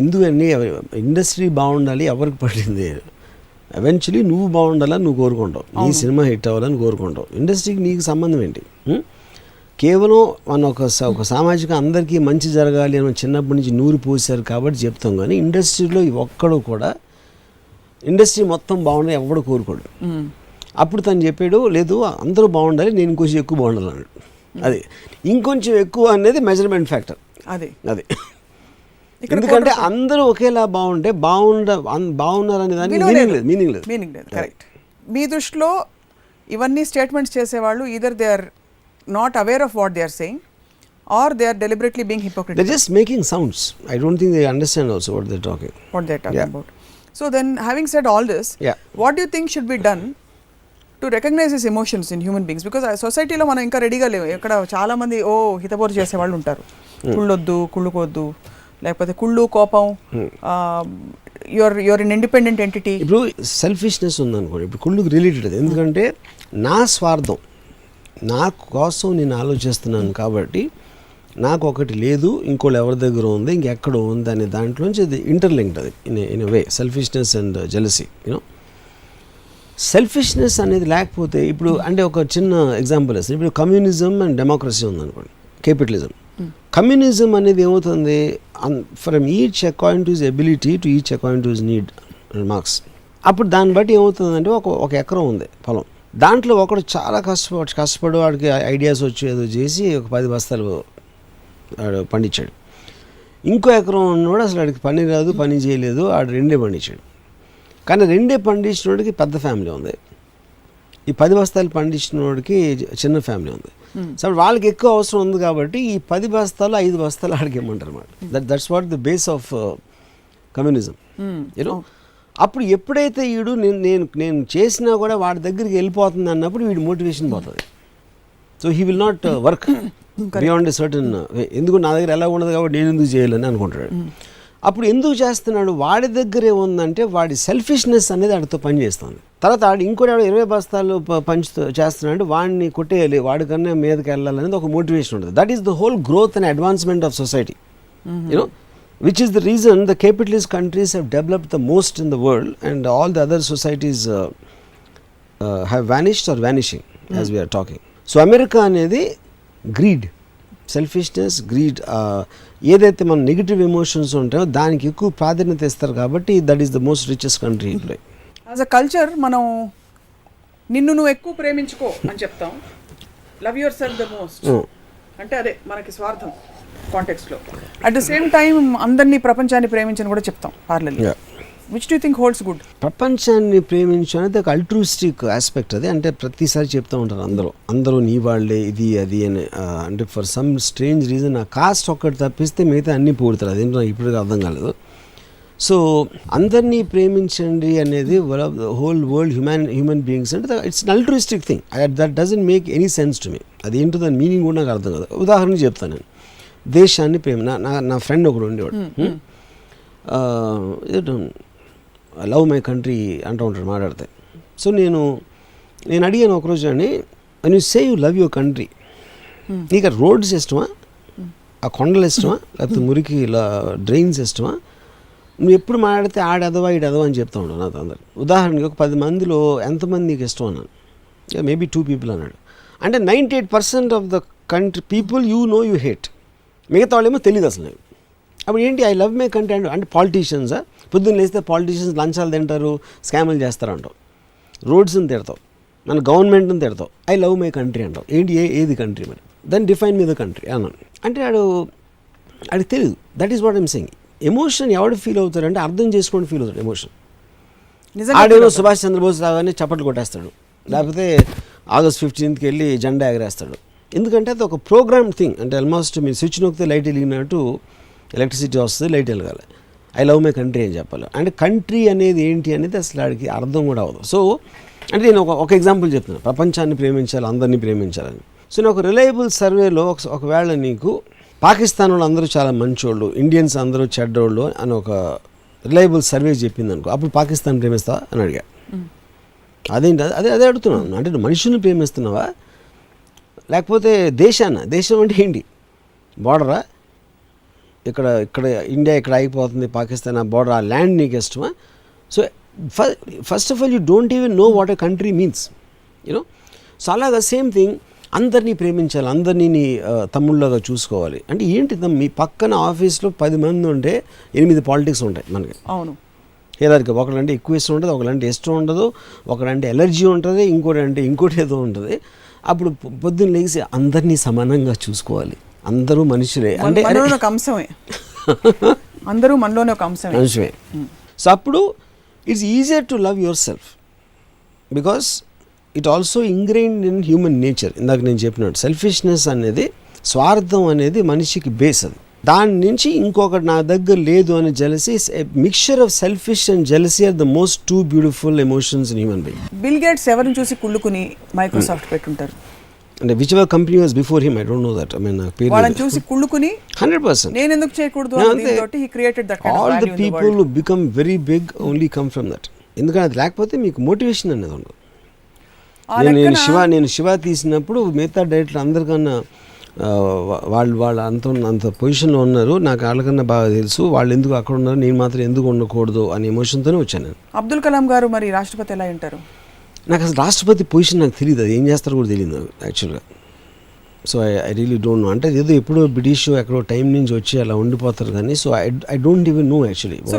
ఎందుకని ఇండస్ట్రీ బాగుండాలి ఎవరికి పడింది, ఎవెన్చువలీ నువ్వు బాగుండాలని నువ్వు కోరుకుంటావు, నీ సినిమా హిట్ అవ్వాలని కోరుకుంటావు. ఇండస్ట్రీకి నీకు సంబంధం ఏంటి? కేవలం మన ఒక సామాజిక అందరికీ మంచి జరగాలి అని చిన్నప్పటి నుంచి నూరు పోసారు కాబట్టి చెప్తాం, కానీ ఇండస్ట్రీలో ఒక్కడు కూడా ఇండస్ట్రీ మొత్తం బాగుండాలి ఎవడు కోరుకోడు. అప్పుడు తను చెప్పాడు లేదు అందరూ బాగుండాలి, నేను ఇంకొంచెం ఎక్కువ బాగుండాలి అన్నాడు. అది ఇంకొంచెం ఎక్కువ అనేది మెజర్మెంట్ ఫ్యాక్టర్. అది ఎందుకంటే అందరూ ఒకేలా బాగుంటే బాగున్నారనే దానికి మీనింగ్ లేదు. కరెక్ట్. మీ దృష్టిలో ఇవన్నీ స్టేట్మెంట్స్ చేసేవాళ్ళు either they are not aware of what they are saying or they are deliberately being hypocritical. They're just making sounds. I don't think they understand also what they're talking about. So then, having said all this, what do you think should be done to recognize these emotions in human beings? Because society lo మనం ఇంకా రెడీగా లేవు. ఇక్కడ చాలా మంది హితబోధ చేసే వాళ్ళు ఉంటారు. కుళ్ళొద్దు, కుళ్ళుకోవద్దు, లేకపోతే కుళ్ళు కోపం, యువర్ ఇన్ ఇండిపెండెంట్ ఎంటిటీ. ఇప్పుడు సెల్ఫిష్నెస్ ఉందనుకోండి, ఇప్పుడు కుళ్ళుకి రిలేటెడ్ అది. ఎందుకంటే నా స్వార్థం, నా కోసం నేను ఆలోచిస్తున్నాను కాబట్టి నాకు ఒకటి లేదు, ఇంకోళ్ళు ఎవరి దగ్గర ఉంది, ఇంకెక్కడో ఉంది అనే దాంట్లోంచి అది ఇంటర్లింక్డ్. అది in way selfishness and jealousy. You know selfishness అనేది లేకపోతే ఇప్పుడు అంటే ఒక చిన్న ఎగ్జాంపుల్ వేస్తాను. ఇప్పుడు కమ్యూనిజం అండ్ డెమోక్రసీ ఉందనుకోండి, క్యాపిటలిజం. కమ్యూనిజం అనేది ఏమవుతుంది, from each according to his ability to each according to his need marks. అప్పుడు దాన్ని బట్టి ఏమవుతుందంటే ఒక ఎకరం ఉంది పొలం, దాంట్లో ఒకడు చాలా కష్టపడు వాడికి ఐడియాస్ వచ్చి ఏదో చేసి ఒక 10 బస్తాలు వాడు పండించాడు. ఇంకో ఎకరం ఉన్నవాడు అసలు వాడికి పని రాదు, పని చేయలేదు, ఆడు 2 పండించాడు. కానీ 2 పండించినోడికి పెద్ద ఫ్యామిలీ ఉంది, ఈ 10 బస్తాలు పండించినోడికి చిన్న ఫ్యామిలీ ఉంది. సో వాళ్ళకి ఎక్కువ అవసరం ఉంది కాబట్టి ఈ 10 బస్తాలు 5 బస్తాలు ఆడికి ఇవ్వమంటారు అన్నమాట. That's what the base of communism. You know అప్పుడు ఎప్పుడైతే వీడు నేను చేసినా కూడా వాడి దగ్గరికి వెళ్ళిపోతుంది అన్నప్పుడు వీడి మోటివేషన్ పోతుంది. So he will not work beyond a certain way. ఎందుకు నా దగ్గర ఎలా ఉండదు కాబట్టి నేను ఎందుకు చేయాలని అనుకుంటాడు. అప్పుడు ఎందుకు చేస్తున్నాడు, వాడి దగ్గరే ఉందంటే వాడి సెల్ఫిష్నెస్ అనేది వాడితో పనిచేస్తుంది. తర్వాత వాడు ఇంకోటి 20 బస్తాలు చేస్తున్నాడు, వాడిని కొట్టేయాలి, వాడికన్నా మీదకి వెళ్ళాలనేది ఒక మోటివేషన్ ఉంటుంది. That is the whole growth and advancement of society. You know which is the reason the capitalist countries have developed the most in the world and all the other societies have vanished or vanishing as we are talking. So America anedi greed, selfishness, greed, ఏదైతే మన negative emotions ఉంటాయో దానికి ఎక్కువ ప్రాధాన్యత ఇస్తారు కాబట్టి that is the most richest country today. As a culture మనం నిన్ను నువ్వు ఎక్కువ ప్రేమించుకో అని చెప్తాం, love yourself the most అంటే అదే మనకి స్వార్థం కాంటెక్స్ట్లో. అట్ ద సేమ్ టైం అందరినీ ప్రపంచాన్ని ప్రేమించని కూడా చెప్తాం పార్లర్లో. Which do think holds good? ప్రపంచాన్ని ప్రేమించు అనేది ఒక అల్ట్రూస్టిక్ ఆస్పెక్ట్. అది అంటే ప్రతిసారి చెప్తూ ఉంటారు అందరూ నీ వాళ్ళే ఇది అది అని. అంటే ఫర్ సమ్ స్ట్రేంజ్ రీజన్ ఆ కాస్ట్ ఒక్కటి తప్పిస్తే మిగతా అన్నీ పూడతారు. అదేంటో నాకు ఇప్పటికీ అర్థం కాలేదు. సో అందరినీ ప్రేమించండి అనేది హోల్ వరల్డ్ హ్యూమన్ బీయింగ్స్ అంటే it's an altruistic thing. That doesn't make any sense to me. అదేంటో దాని మీనింగ్ కూడా నాకు అర్థం కాదు. ఉదాహరణకు చెప్తాను నేను, దేశాన్ని ప్రేమ. నా ఫ్రెండ్ ఒకడు ఉండేవాడు, లవ్ మై కంట్రీ అంటూ ఉంటాడు మాట్లాడితే. సో నేను అడిగాను ఒకరోజు అని, you say you love your country, నీకు ఆ రోడ్స్ ఇష్టమా, ఆ కొండలు ఇష్టమా, లేకపోతే మురికి డ్రైన్స్ ఇష్టమా? నువ్వు ఎప్పుడు మాట్లాడితే ఆడదవా ఈడదవా అని చెప్తా ఉంటావు నాతో అందరు. ఉదాహరణకి ఒక 10 మందిలో ఎంతమంది నీకు ఇష్టం అన్నాను, మేబీ 2 people అన్నాడు. అంటే 98% of the country people you know you hate, మిగతా వాళ్ళేమో తెలియదు అసలు. అప్పుడు ఏంటి ఐ లవ్ మై కంట్రీ అంటే పాలిటీషియన్సా? పొద్దున్న లేస్తే పాలిటీషియన్స్ లంచాలు తింటారు, స్కాములు చేస్తారంటావు, రోడ్స్ని తిడతావు, మన గవర్నమెంట్ని తిడతావు, ఐ లవ్ మై కంట్రీ అంటావు. ఏంటి ఏది కంట్రీ మరి? Then define me the country అన్నాను. అంటే ఆడికి తెలియదు. That is what I'm saying. Emotion ఎవడు ఫీల్ అవుతారంటే అర్థం చేసుకొని ఫీల్ అవుతాడు ఎమోషన్. ఆడేమో సుభాష్ చంద్రబోస్ రాగానే చప్పట్లు కొట్టేస్తాడు, లేకపోతే ఆగస్ట్ 15కి వెళ్ళి జెండా ఎగరేస్తాడు. ఎందుకంటే అది ఒక ప్రోగ్రామ్ థింగ్. అంటే ఆల్మోస్ట్ మీరు స్విచ్ నొక్కితే లైట్ వెలిగినట్టు ఎలక్ట్రిసిటీ వస్తుంది, లైట్ వెలగాలి. ఐ లవ్ మై కంట్రీ అని చెప్పాలి. అంటే కంట్రీ అనేది ఏంటి అనేది అసలు ఆడికి అర్థం కూడా అవ్వదు. సో అంటే నేను ఒక ఎగ్జాంపుల్ చెప్తున్నాను, ప్రపంచాన్ని ప్రేమించాలి, అందరినీ ప్రేమించాలని. సో నేను ఒక రిలయబుల్ సర్వేలో ఒకవేళ నీకు పాకిస్తాన్ వాళ్ళు అందరూ చాలా మంచోళ్ళు, ఇండియన్స్ అందరూ చెడ్డోళ్ళు అని ఒక రిలయబుల్ సర్వే చెప్పింది అనుకో, అప్పుడు పాకిస్తాన్ ప్రేమిస్తావా అని అడిగా. అదేంటి అదే అడుగుతున్నాను. అంటే నువ్వు మనుషుల్ని ప్రేమిస్తున్నావా, లేకపోతే దేశం అంటే ఏంటి? బార్డరా? ఇక్కడ ఇండియా ఇక్కడ అయిపోతుంది, పాకిస్తాన్ ఆ బార్డర్, ఆ ల్యాండ్ నీకు ఇష్టమా? So first of all you don't even know what a country means, you know. So అలాగా సేమ్ థింగ్, అందరినీ ప్రేమించాలి, అందరినీ నీ తమ్ముళ్ళగా చూసుకోవాలి. అంటే ఏంటి, మీ పక్కన ఆఫీస్లో 10 మంది ఉంటే 8 పాలిటిక్స్ ఉంటాయి మనకి. అవును. ఏదానికి ఒకళ్ళంటే ఎక్కువ ఇష్టం ఉంటుంది, ఒకళ్ళంటే ఇష్టం ఉండదు, ఒకడంటే ఎలర్జీ ఉంటుంది, ఇంకోటి ఏదో ఉంటుంది. అప్పుడు పొద్దున్న లేచి అందరినీ సమానంగా చూసుకోవాలి, అందరూ మనుషులే. అంటే ఒక అంశమే, అందరూ మనలోనే ఒక అంశమే, మనుషులే. సో అప్పుడు it's easier to love your self, because it also ingrained in human nature. ఇందాక నేను చెప్పినట్టు సెల్ఫిష్నెస్ అనేది, స్వార్థం అనేది మనిషికి బేస్. అది దాని నుంచి ఇంకొకటి నా దగ్గర లేదు అని jealousy, mixture of selfish and jealousy are the most 2 beautiful emotions in human being. Bill Gates ఎవరిని చూసి కుళ్ళుకుని మైక్రోసాఫ్ట్ పెట్టుంటారు? అంటే whichever company was before him, I don't know that. I mean వాళ్ళని చూసి కుళ్ళుకుని 100% నేను ఎందుకు చేయకూడదు అని తోటి he created that kind of all value the in the people world. Who become very big only come from that. ఎందుకంటే అది లేకపోతే మీకు మోటివేషన్ అనేది ఉండదు. నేను శివ తీసినప్పుడు మిగతా డైరెక్టర్ అందరికన్నా వాళ్ళు అంత పొజిషన్లో ఉన్నారు, నాకు వాళ్ళకన్నా బాగా తెలుసు, వాళ్ళు ఎందుకు అక్కడ ఉన్నారు, నేను మాత్రం ఎందుకు ఉండకూడదు అనే ఎమోషన్తోనే వచ్చాను నేను. అబ్దుల్ కలాం గారు మరి రాష్ట్రపతి ఎలా ఉంటారు? నాకు అసలు రాష్ట్రపతి పొజిషన్ నాకు తెలియదు, అది ఏం చేస్తారో కూడా తెలియదు నాకు యాక్చువల్గా. So I really don't know. అంటే ఏదో ఎప్పుడో బ్రిటిష్ ఎక్కడో టైం నుంచి వచ్చి అలా ఉండిపోతారు కానీ, so I don't even know actually. So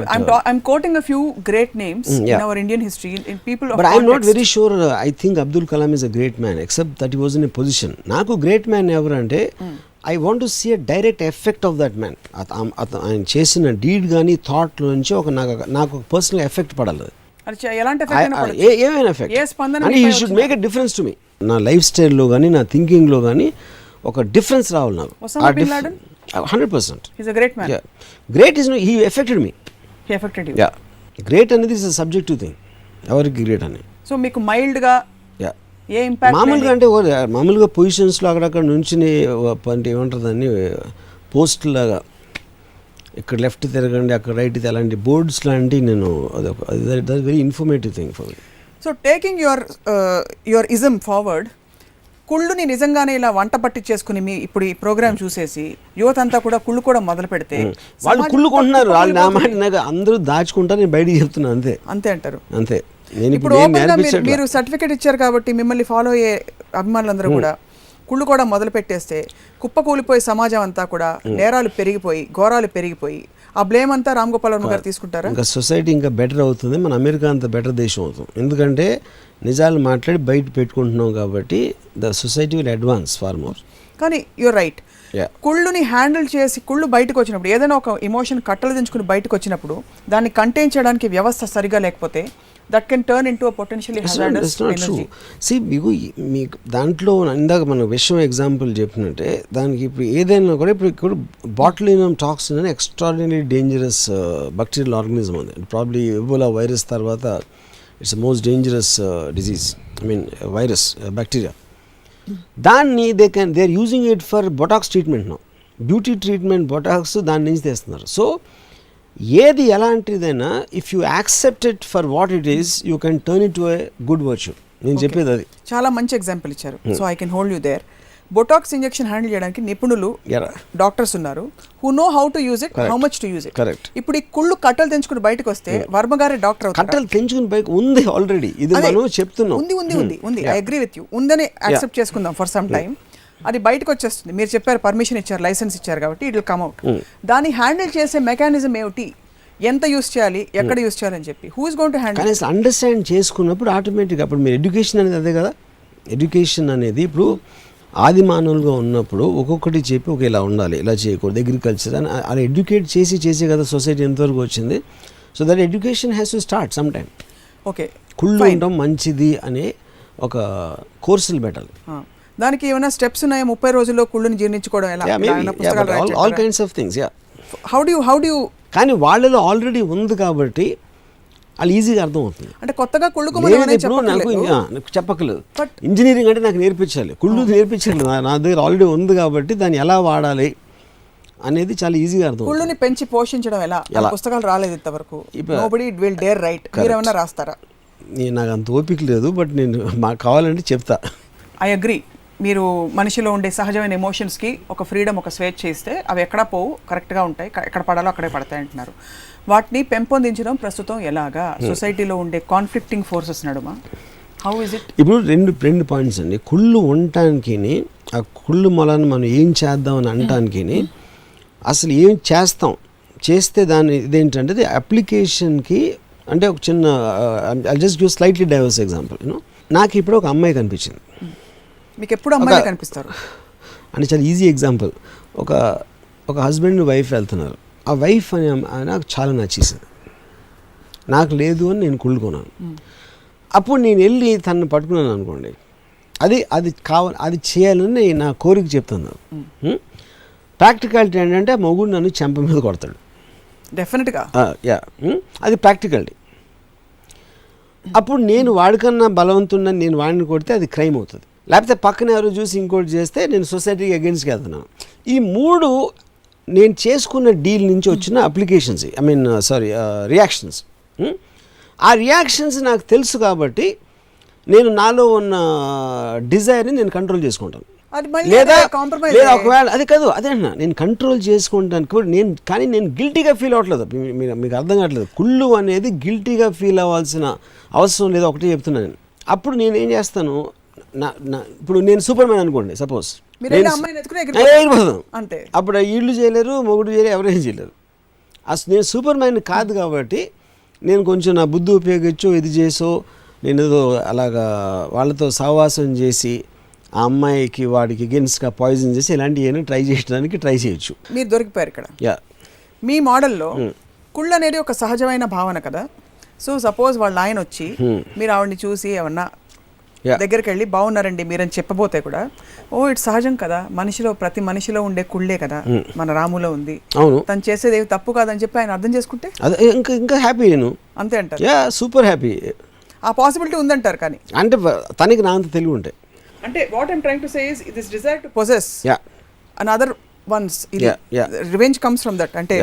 I'm quoting a few great names in our Indian history, in people of But context. I'm not very sure. I think Abdul Kalam is a great man, except that he was in a position. నాకు great man ఎవరు అంటే, I want to see a direct effect of that man. ఆయన చేసిన deed కానీ థాట్లో నుంచి నాకు personal effect పడాలి. ఎలాంటి ఎఫెక్ట్? ఏమైనా ఎఫెక్ట్, ఏ స్పందన అంటే he should make a difference to me. నా లైఫ్ స్టైల్లో కానీ నా థింకింగ్లో కానీ ఒక డిఫరెన్స్ రావాలి నాకు. Osama bin Laden? 100%. He's a great man. Yeah. Great is no, he affected me. He affected you. Yeah. Great అనేది is a subjective thing. ఎవరికి గ్రేట్ అని. సో మీకు మైల్డ్ గా ఏ ఇంపాక్ట్? మామూలుగా అంటే మామూలుగా పొజిషన్స్లో అక్కడక్కడ నుంచి అంటే ఏమంటారు దాన్ని, పోస్ట్ లాగా ఇక్కడ లెఫ్ట్ తిరగండి, అక్కడ రైట్, అలాంటి బోర్డ్స్ లాంటి నేను అది very informative thing for me. So taking your ism forward, కుళ్ళుని నిజంగానే ఇలా వంట పట్టి చేసుకుని మీ ఇప్పుడు ఈ ప్రోగ్రామ్ చూసేసి యువత అంతా కూడా కుళ్ళు కూడా మొదలు పెడితే వాళ్ళు కుళ్ళుకుంటున్నారు. వాళ్ళు నా మాట నాకు అందరూ దాచుకుంటారు, నేను బయటికి చెప్తున్నాను అంతే అంటారు. అంతే. ఇప్పుడు మీరు సర్టిఫికేట్ ఇచ్చారు కాబట్టి మిమ్మల్ని ఫాలో అయ్యే అభిమానులందరూ కూడా కుళ్ళు కూడా మొదలు పెట్టేస్తే కుప్పకూలిపోయే సమాజం అంతా కూడా నేరాలు పెరిగిపోయి, ఘోరాలు పెరిగిపోయి, ఆ బ్లేమ్ అంతా రామ్ గోపాల్ వర్మ గారు తీసుకుంటారా? ఇంకా సొసైటీ ఇంకా బెటర్ అవుతుంది, మన అమెరికా అంత బెటర్ దేశం అవుతుంది. ఎందుకంటే నిజాలు మాట్లాడి బయట పెట్టుకుంటున్నాం కాబట్టి the society will advance far more. కానీ యూర్ రైట్, కుళ్ళుని హ్యాండిల్ చేసి కుళ్ళు బయటకు వచ్చినప్పుడు, ఏదైనా ఒక ఎమోషన్ కట్టలు దించుకుని బయటకు వచ్చినప్పుడు దాన్ని కంటైన్ చేయడానికి వ్యవస్థ సరిగా లేకపోతే that can turn into potentially hazardous energy. మీకు దాంట్లో ఇందాక మన విషయం ఎగ్జాంపుల్ చెప్పినట్టే, దానికి ఇప్పుడు ఏదైనా కూడా ఇప్పుడు బాటులినం టాక్సిన్ అని ఎక్స్ట్రాడినరీ డేంజరస్ బ్యాక్టీరియల్ ఆర్గనిజం ఉంది. ప్రాబ్లీ ఎబోలా వైరస్ తర్వాత it's most dangerous disease, I mean virus, bacteria. దాన్ని they are using it for Botox treatment now, beauty treatment Botox దాని నుంచి తెస్తున్నారు. సో ఏది ఎలాంటిదైనా if you accept it for what it is, you can turn it to a good virtue. నేను చెప్పేది అది. చాలా మంచి ఎగ్జాంపుల్ ఇచ్చారు. So I can hold you there. Botox injection handle చేయడానికి నిపుణులు డాక్టర్స్ ఉన్నారు, who know how to use it, how much to use it. Correct. ఇప్పుడు ఈ కుళ్ళు కట్టలు తెంచుకుని బయటకు వస్తే వర్మ గారే డాక్టర్ అవుతారు. కట్టలు తెంచుకుని బయట ఉంది ఆల్రెడీ, ఇది మనం చెప్తున్నాం. ఉంది ఐ అగ్రీ విత్ యూ, ఉందని యాక్సెప్ట్ చేసుకుందాం ఫర్ సమ్ టైమ్. అది బయటకు వచ్చేస్తుంది. మీరు చెప్పారు పర్మిషన్ ఇచ్చారు, లైసెన్స్ ఇచ్చారు కాబట్టి ఇట్ విల్ కమ్ అవుట్. దాన్ని హ్యాండిల్ చేసే మెకానిజం ఏమిటి, ఎంత యూస్ చేయాలి, ఎక్కడ యూస్ చేయాలని చెప్పి who is going to handle? కానీ అండర్స్టాండ్ చేసుకున్నప్పుడు ఆటోమేటిక్గా అప్పుడు మీరు ఎడ్యుకేషన్ అనేది అదే కదా. ఎడ్యుకేషన్ అనేది ఇప్పుడు ఆది మానవులుగా ఉన్నప్పుడు ఒక్కొక్కటి చెప్పి ఒక ఇలా ఉండాలి, ఇలా చేయకూడదు, అగ్రికల్చర్ అని అలా ఎడ్యుకేట్ చేసి కదా సొసైటీ ఎంతవరకు వచ్చింది. So that education has to start some time. Okay, కుళ్ళు ఉండడం మంచిది అనే ఒక కోర్సులు పెట్టాలి. దానికి ఏమైనా స్టెప్స్ ఉన్నాయా? 30 రోజుల్లో కుళ్ళుని జీర్ణించుకోవడం ఎలా? All kinds of things. How do you కానీ వాళ్ళలో ఆల్రెడీ ఉంది కాబట్టి వాళ్ళు ఈజీగా అర్థమవుతుంది. అంటే కొత్తగా నాకు చెప్పకలేదు. ఇంజనీరింగ్ అంటే నాకు నేర్పించాలి, కుళ్ళు నేర్పించాలి. నా దగ్గర ఆల్రెడీ ఉంది కాబట్టి దాన్ని ఎలా వాడాలి అనేది చాలా ఈజీగా అర్థం. కుళ్ళుని పెంచి పోషించడం ఎలా? పుస్తకాలు రాలేదు ఇంతవరకు. Nobody will dare right. మీరేమన్నా రాస్తారా? నాకు అంత ఓపిక లేదు, బట్ నేను మాకు కావాలంటే చెప్తా. I agree. మీరు మనిషిలో ఉండే సహజమైన ఎమోషన్స్కి ఒక ఫ్రీడమ్, ఒక స్వేచ్ఛ ఇస్తే అవి ఎక్కడా పోవు, కరెక్ట్గా ఉంటాయి, ఎక్కడ పడాలో అక్కడే పడతాయి అంటున్నారు. వాటిని పెంపొందించడం ప్రస్తుతం ఎలాగా? సొసైటీలో ఉండే కాన్ఫ్లిక్టింగ్ ఫోర్సెస్ నడుమ హౌ ఇస్ ఇట్? ఇప్పుడు రెండు పాయింట్స్ అండి. కుళ్ళు ఉండటానికి, ఆ కుళ్ళు మొలని మనం ఏం చేద్దాం అని అనటానికి, అసలు ఏం చేస్తే దాని ఇదేంటంటే అప్లికేషన్కి. అంటే ఒక చిన్న I just give slightly divorce example. నాకు ఇప్పుడు ఒక అమ్మాయి కనిపించింది. మీకు ఎప్పుడు అమ్మాయిలు కనిపిస్తారు అంటే చాలా ఈజీ ఎగ్జాంపుల్. ఒక హస్బెండ్ వైఫ్ వెళ్తున్నారు. ఆ వైఫ్ అని నాకు చాలా నచ్చేసింది. నాకు లేదు అని నేను కుళ్ళుకున్నాను. అప్పుడు నేను వెళ్ళి తనను పట్టుకున్నాను అనుకోండి, అది కావాలి, అది చేయాలని నా కోరిక చెప్తున్నాను. ప్రాక్టికాలిటీ ఏంటంటే మొగుడు నన్ను చెంప మీద కొడతాడు డెఫినెట్గా. అది ప్రాక్టికాలిటీ. అప్పుడు నేను వాడికన్నా బలవంతున్నా నేను వాడిని కొడితే అది క్రైమ్ అవుతుంది. లేకపోతే పక్కన ఎవరు చూసి ఇంకోటి చేస్తే నేను సొసైటీకి అగెన్స్ట్కి వెళ్తున్నాను. ఈ 3 నేను చేసుకున్న డీల్ నుంచి వచ్చిన అప్లికేషన్స్, రియాక్షన్స్. ఆ రియాక్షన్స్ నాకు తెలుసు కాబట్టి నేను నాలో ఉన్న డిజైర్ని నేను కంట్రోల్ చేసుకుంటాను. లేదా ఒకవేళ అది కాదు, అదే అన్నా నేను కంట్రోల్ చేసుకుంటానికి కానీ నేను గిల్టీగా ఫీల్ అవ్వట్లేదు. మీకు అర్థం కావట్లేదు. కుళ్ళు అనేది గిల్టీగా ఫీల్ అవ్వాల్సిన అవసరం లేదు. ఒకటే చెప్తున్నాను. అప్పుడు నేను ఏం చేస్తాను, ఇప్పుడు నేను సూపర్ మ్యాన్ అనుకోండి, సపోజ్ అప్పుడు ఇళ్ళు చేయలేరు, మొగుడు చేయలేరు, ఎవరైనా చేయలేరు. అసలు నేను సూపర్ మ్యాన్ కాదు కాబట్టి నేను కొంచెం నా బుద్ధి ఉపయోగించో ఇది చేసో నేను ఏదో అలాగా వాళ్ళతో సహవాసం చేసి ఆ అమ్మాయికి వాడికి అగెన్స్ట్గా పాయిజన్ చేసి ఇలాంటివి ట్రై చేయొచ్చు. మీరు దొరికిపోయారు ఇక్కడ. మీ మోడల్లో కుళ్ళు అనేది ఒక సహజమైన భావన కదా. సో సపోజ్ వాళ్ళ ఆయన వచ్చి మీరు ఆవిడని చూసి ఏమన్నా దగ్గరికి వెళ్ళి బాగున్నారండి మీరని చెప్పబోతే కూడా ఇట్స్ సహజం కదా, ప్రతి మనిషిలో ఉండే కుళ్ళే కదా మన రాములో ఉంది, తను చేసేది ఏమి తప్పు కాదని చెప్పి ఆయన అర్థం చేసుకుంటే ఇంకా హ్యాపీ. నేను అంతే అంటారు. Super happy. ఆ పాసిబిలిటీ ఉందంటారు. కానీ అంటే తనకి నా అంత తెలివి ఉంటాయి. అంటే what I'm trying to say is this desire to possess another one's, revenge comes from that. అంటే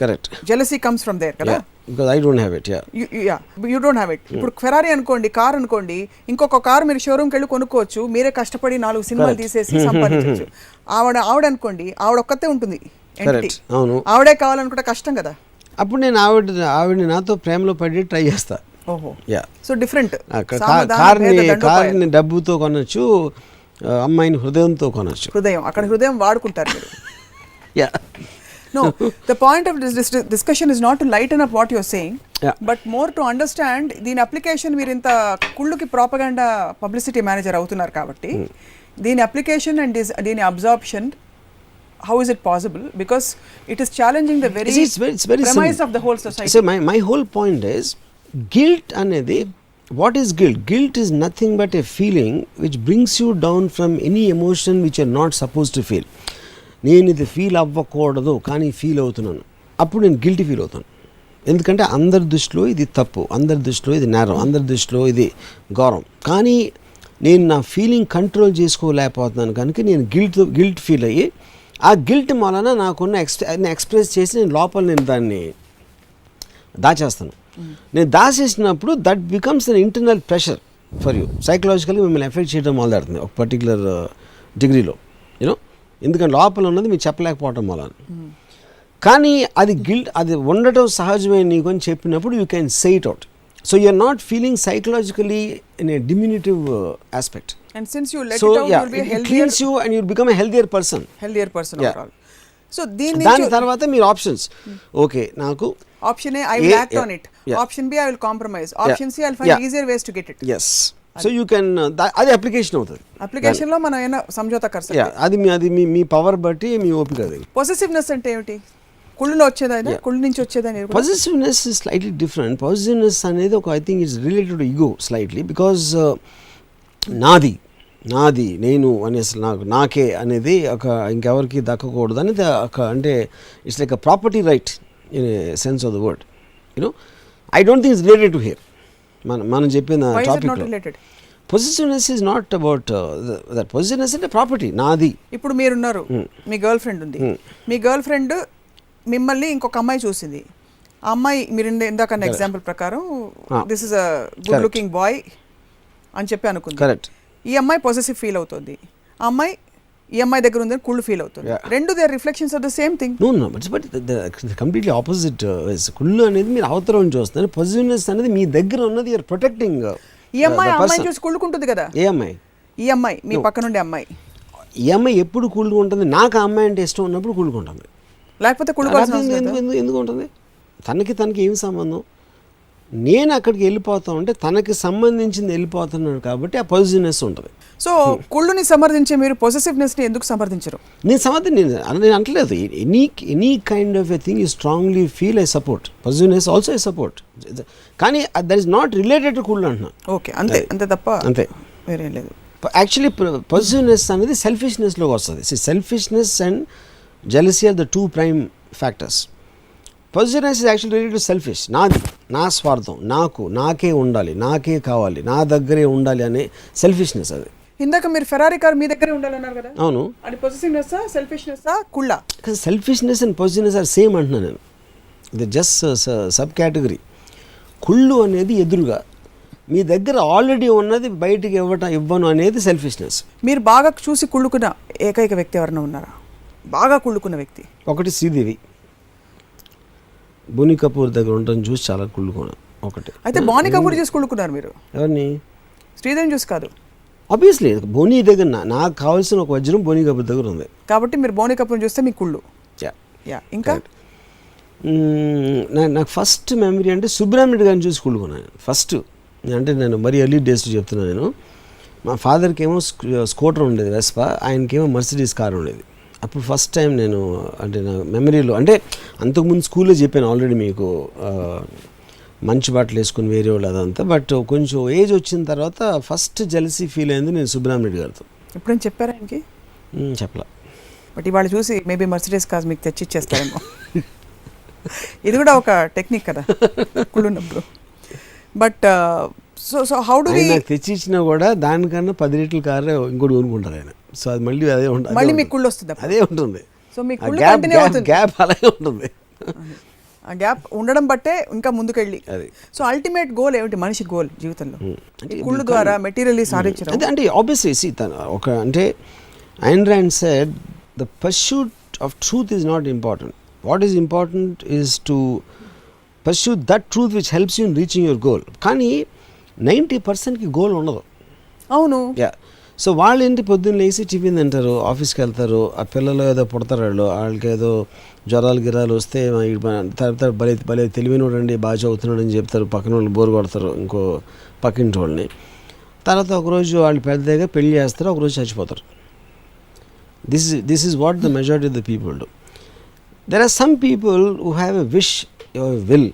correct, jealousy comes from there కదా. Because I don't have it. You don't have it. ఇప్పుడు ఫెరారీ అనుకోండి, car అనుకోండి, ఇంకొక car మీరు షోరూమ్కి వెళ్ళి కొనుక్కోవచ్చు, మీరే కష్టపడి 4 సినిమాలు తీసేసి సంపాదించవచ్చు. ఆవిడ అనుకోండి, ఆవిడ ఒక్కతే ఉంటుంది, ఆవిడే కావాలనుకుంటే కష్టం కదా. అప్పుడు నేను ఆవిడని నాతో ప్రేమలో పడి ట్రై చేస్తా. So different. కార్ని డబ్బుతో కొనొచ్చు, అమ్మాయిని హృదయంతో కొనొచ్చు. అక్కడ హృదయం వాడుకుంటారు మీరు. No, the point of this discussion is not to lighten up what you're saying, but more to understand దీని అప్లికేషన్. మీరు ఇంత కుళ్ళుకి ప్రాపగాండా పబ్లిసిటీ మేనేజర్ అవుతున్నారు కాబట్టి దీని అప్లికేషన్ అండ్ దీని absorption, how is it possible? Because it is challenging the very premise of the whole society. So my whole point is guilt anedi. What is guilt? Guilt is nothing but a feeling which brings you down from any emotion which you're not supposed to feel. నేను ఇది feel అవ్వకూడదు కానీ feel అవుతున్నాను, అప్పుడు నేను guilty feel అవుతాను. ఎందుకంటే అందరి దృష్టిలో ఇది తప్పు, అందరి దృష్టిలో ఇది నేరం, అందరి దృష్టిలో ఇది గౌరవం. కానీ నేను నా ఫీలింగ్ కంట్రోల్ చేసుకోలేకపోతున్నాను కనుక నేను గిల్ట్ ఫీల్ అయ్యి ఆ గిల్ట్ వలన నాకున్న ఎక్స్ప్రెస్ చేసి నేను లోపల నేను దాన్ని దాచేస్తాను. నేను దాచేసినప్పుడు that becomes an internal pressure for you. సైకలాజికల్గా మిమ్మల్ని ఎఫెక్ట్ చేయడం మొదలెడుతుంది ఒక పర్టికులర్ డిగ్రీలో, యూనో. ఎందుకంటే లోపల ఉన్నది మీరు చెప్పలేకపోవటం వల్ల. కానీ అది ఉండటం సహజమే నీకు అని చెప్పినప్పుడు you can say it out. So you're not feeling psychologically in a diminutive aspect. And since you let So it out, yeah, you'll be a it healthier cleans you and you'll become a healthier person. Yeah. overall. So దీని దాని తర్వాత మీరు options okay నాకు option A I will act on it, yeah. Option B I will compromise, option C I will find Yeah. Easier ways to get it. Yes so you can అది application అవుతుంది. Application లో మనం ఏమైనా సమझौता कर सकते. అది మీ power బట్టి మీ ఓపిక. అది పొసెసివ్నెస్ అంటే ఏమిటి? కుళ్ళులో వచ్చేదైనా, కుళ్ళు నుంచి వచ్చేదని. Positiveness is slightly different. Positiveness అనేది ఒక I think it's related to ego slightly, because నాది నేను అనేసి నాకే అనేది ఒక ఇంకెవరికి దక్కకూడదు అనేది ఒక అంటే it's like a property right in sense of the word. You know I don't think it's related to hear. మనం చెప్పిన topic positiveness is not about that. Positiveness అంటే ప్రాపర్టీ నాది. ఇప్పుడు మీరున్నారు, మీ గర్ల్ ఫ్రెండ్ ఉంది, మీ గర్ల్ ఫ్రెండ్ మిమ్మల్ని ఇంకొక అమ్మాయి చూసింది. ఆ అమ్మాయి మీరు ఇందాక ఎగ్జాంపుల్ ప్రకారం this is a good looking boy అని చెప్పి అనుకుంది. కరెక్ట్. ఈ అమ్మాయి పొసెసివ్ ఫీల్ అవుతుంది, ఆ అమ్మాయి ఈ అమ్మాయి దగ్గర ఉందని కుళ్ళు ఫీల్ అవుతుంది. రెండు they are reflections of the same thing. No but completely opposite. కుళ్ళు అనేది మీరు అవతల నుంచి వస్తుంది, పాజిటివ్నెస్ అనేది మీ దగ్గర ఉన్నది యూఆర్ ప్రొటెక్టింగ్. ఈ అమ్మాయి అమ్మాయి చూసి కుళ్ళుకుంటుంది కదా. ఏ అమ్మాయి? ఈ అమ్మాయి మీ పక్కన ఉండే అమ్మాయి. ఈ అమ్మాయి ఎప్పుడు కుళ్ళుకుంటుంది? నాకు ఆ అమ్మాయి అంటే ఇష్టం ఉన్నప్పుడు కుళ్ళుకుంటుంది, లేకపోతే కుళ్ళుకోవాల్సిన ఎందుకు ఉంటుంది? తనకి ఏం సంబంధం? నేను అక్కడికి వెళ్ళిపోతా ఉంటే తనకి సంబంధించింది వెళ్ళిపోతున్నాడు కాబట్టి ఆ పాజిటివ్నెస్ ఉంటుంది. సో కుళ్ళుని సమర్థించే మీరు పొసెసివ్నెస్ని ఎందుకు సమర్థించరు? నేను అంటలేదు. Any kind of a thing you strongly feel I support. Positiveness also I support, కానీ that is not related to కుళ్ళు అంటున్నా. ఓకే, అంతే తప్ప అంతే, వేరేం లేదు. యాక్చువల్లీ పాజిటివ్నెస్ అనేది సెల్ఫిష్నెస్లోకి వస్తుంది. Selfishness and jealousy are the two prime factors. Positiveness is actually related to selfish. నా స్వార్థం, నాకే ఉండాలి, నాకే కావాలి, నా దగ్గరే ఉండాలి అనే సెల్ఫిష్నెస్. అది ఇందాక మీరు ఫెరారీ కార్ మీ దగ్గరే ఉండాలన్నారు కదా. అవును. అది పొసెసివ్నెస్, సెల్ఫిష్నెస్, కుళ్ళ? Selfishness and positiveness are same అంటున్నాను నేను. ఇది జస్ట్ సబ్ కేటగిరీ. కుళ్ళు అనేది ఎదురుగా మీ దగ్గర ఆల్రెడీ ఉన్నది బయటికి ఇవ్వను అనేది సెల్ఫిష్నెస్. మీరు బాగా చూసి కుళ్ళుకున్న ఏకైక వ్యక్తి ఎవరైనా ఉన్నారా? బాగా కుళ్ళుకున్న వ్యక్తి? ఒకటి శ్రీదేవి. బోనీ కపూర్ దగ్గర ఉండటం చూసి చాలా కుళ్ళుకున్నాను. ఒకటి. అయితే బోనీ కపూర్ చూసి కుళ్ళుకున్నారు మీరు? ఎవరిని? శ్రీదేవిని చూసి కాదు. ఆబ్వియస్లీ బోనీ దగ్గర నాకు కావాల్సిన ఒక వజ్రం బోనీ కపూర్ దగ్గర ఉంది కాబట్టి మీరు బోనీ కపూర్ని చూస్తే మీ కుళ్ళు. ఇంకా నాకు ఫస్ట్ మెమరీ అంటే సుబ్రహ్మణ్యుడు గారిని చూసి కుళ్ళుకున్నాను ఫస్ట్. అంటే నేను మరీ ఎర్లీ డేస్ చెప్తున్నాను. నేను మా ఫాదర్కి ఏమో స్కూటర్ ఉండేది వెస్పా, ఆయనకేమో మర్సిడీస్ కార్ ఉండేది. అప్పుడు ఫస్ట్ టైం నేను అంటే నా మెమరీలో అంటే అంతకుముందు స్కూల్లో చెప్పాను ఆల్రెడీ మీకు, మంచి బట్టలు వేసుకుని వేరే వాళ్ళు అదంతా. బట్ కొంచెం ఏజ్ వచ్చిన తర్వాత ఫస్ట్ జెలసీ ఫీల్ అయింది నేను సుబ్రహ్మణ్యుడు గారితో. ఎప్పుడైనా చెప్పారా ఆయనకి? చెప్పలా. బట్ ఇవాళ చూసి మేబీ మర్సిడీస్ కార్ మీకు తెచ్చిచ్చేస్తారేమో. ఇది కూడా ఒక టెక్నిక్ కదా కుళ్ళున్నప్పుడు. But so how do we నాకు తెచ్చి ఇచ్చినా కూడా దానికన్నా 10 లీటర్ల కార్ ఇంకోటి కొనుక్కుంటారు ఆయన. సో అది మళ్ళీ అదే ఉంటుంది, మళ్ళీ మీకు కుళ్ళు వస్తుంది, అదే ఉంటుంది. సో మీ కుళ్ళు కంటిన్యూ అవుతుంది, గ్యాప్ అలాగే ఉంటుంది. ఆ గ్యాప్ ఉండడం బట్టే ఇంకా ముందుకెళ్ళి. సో అల్టిమేట్ గోల్ ఏమిటి మనిషి గోల్ జీవితంలో? కుళ్ళు ద్వారా మెటీరియల్లీ సాధించడం. అంటే ఆబ్వియస్లీ ఒక అంటే Ayn Rand said the pursuit of truth is not important. What is important is to pursue that truth which helps you in reaching your goal. కానీ 90%కి గోల్ ఉండదు. అవును. సో వాళ్ళు ఏంటి పొద్దున్న లేచి టిఫిన్ తింటారు, ఆఫీస్కి వెళ్తారు, ఆ పిల్లలు ఏదో పుడతారు, వాళ్ళకి ఏదో జ్వరాలు గిరాలు వస్తే తర్వాత భలే తెలివినోడు అండి, బాగా చదువుతున్నాడు అని చెప్తారు, పక్కన వాళ్ళు బోరు కొడతారు ఇంకో పక్కింటి వాళ్ళని. తర్వాత ఒకరోజు వాళ్ళు పెద్దగా పెళ్లి చేస్తారు, ఒకరోజు చచ్చిపోతారు. This is what the majority of the people do. There are some people who have a will.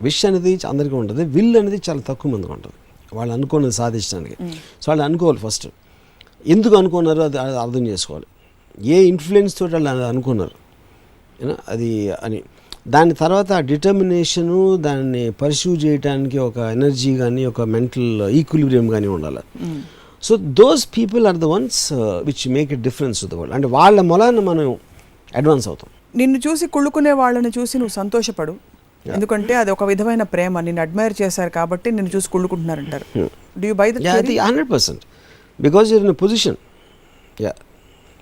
Wish అనేది అందరికీ ఉంటుంది, విల్ అనేది చాలా తక్కువ మందికి ఉంటుంది వాళ్ళు అనుకున్నది సాధించడానికి. సో వాళ్ళు అనుకోవాలి ఫస్ట్, ఎందుకు అనుకున్నారో అది అర్థం చేసుకోవాలి. ఏ ఇన్ఫ్లుయెన్స్ తోటి వాళ్ళు అనుకున్నారు అది అని. దాని తర్వాత ఆ డిటర్మినేషను, దాన్ని పర్స్యూ చేయడానికి ఒక ఎనర్జీ కానీ ఒక మెంటల్ ఈక్విలిబ్రియం కానీ ఉండాలి. So those people are the ones which make a difference to the world. అంటే వాళ్ళ మూలాన మనం అడ్వాన్స్ అవుతాం. నిన్ను చూసి కుళ్ళుకునే వాళ్ళని చూసి నువ్వు సంతోషపడు, ఎందుకంటే అది ఒక విధమైన ప్రేమ, నిన్ను అడ్మైర్ చేశారు కాబట్టి నిన్ను చూసి కుళ్ళుకుంటున్నారంటారు. Do you buy that? 100%. Because you're in a position.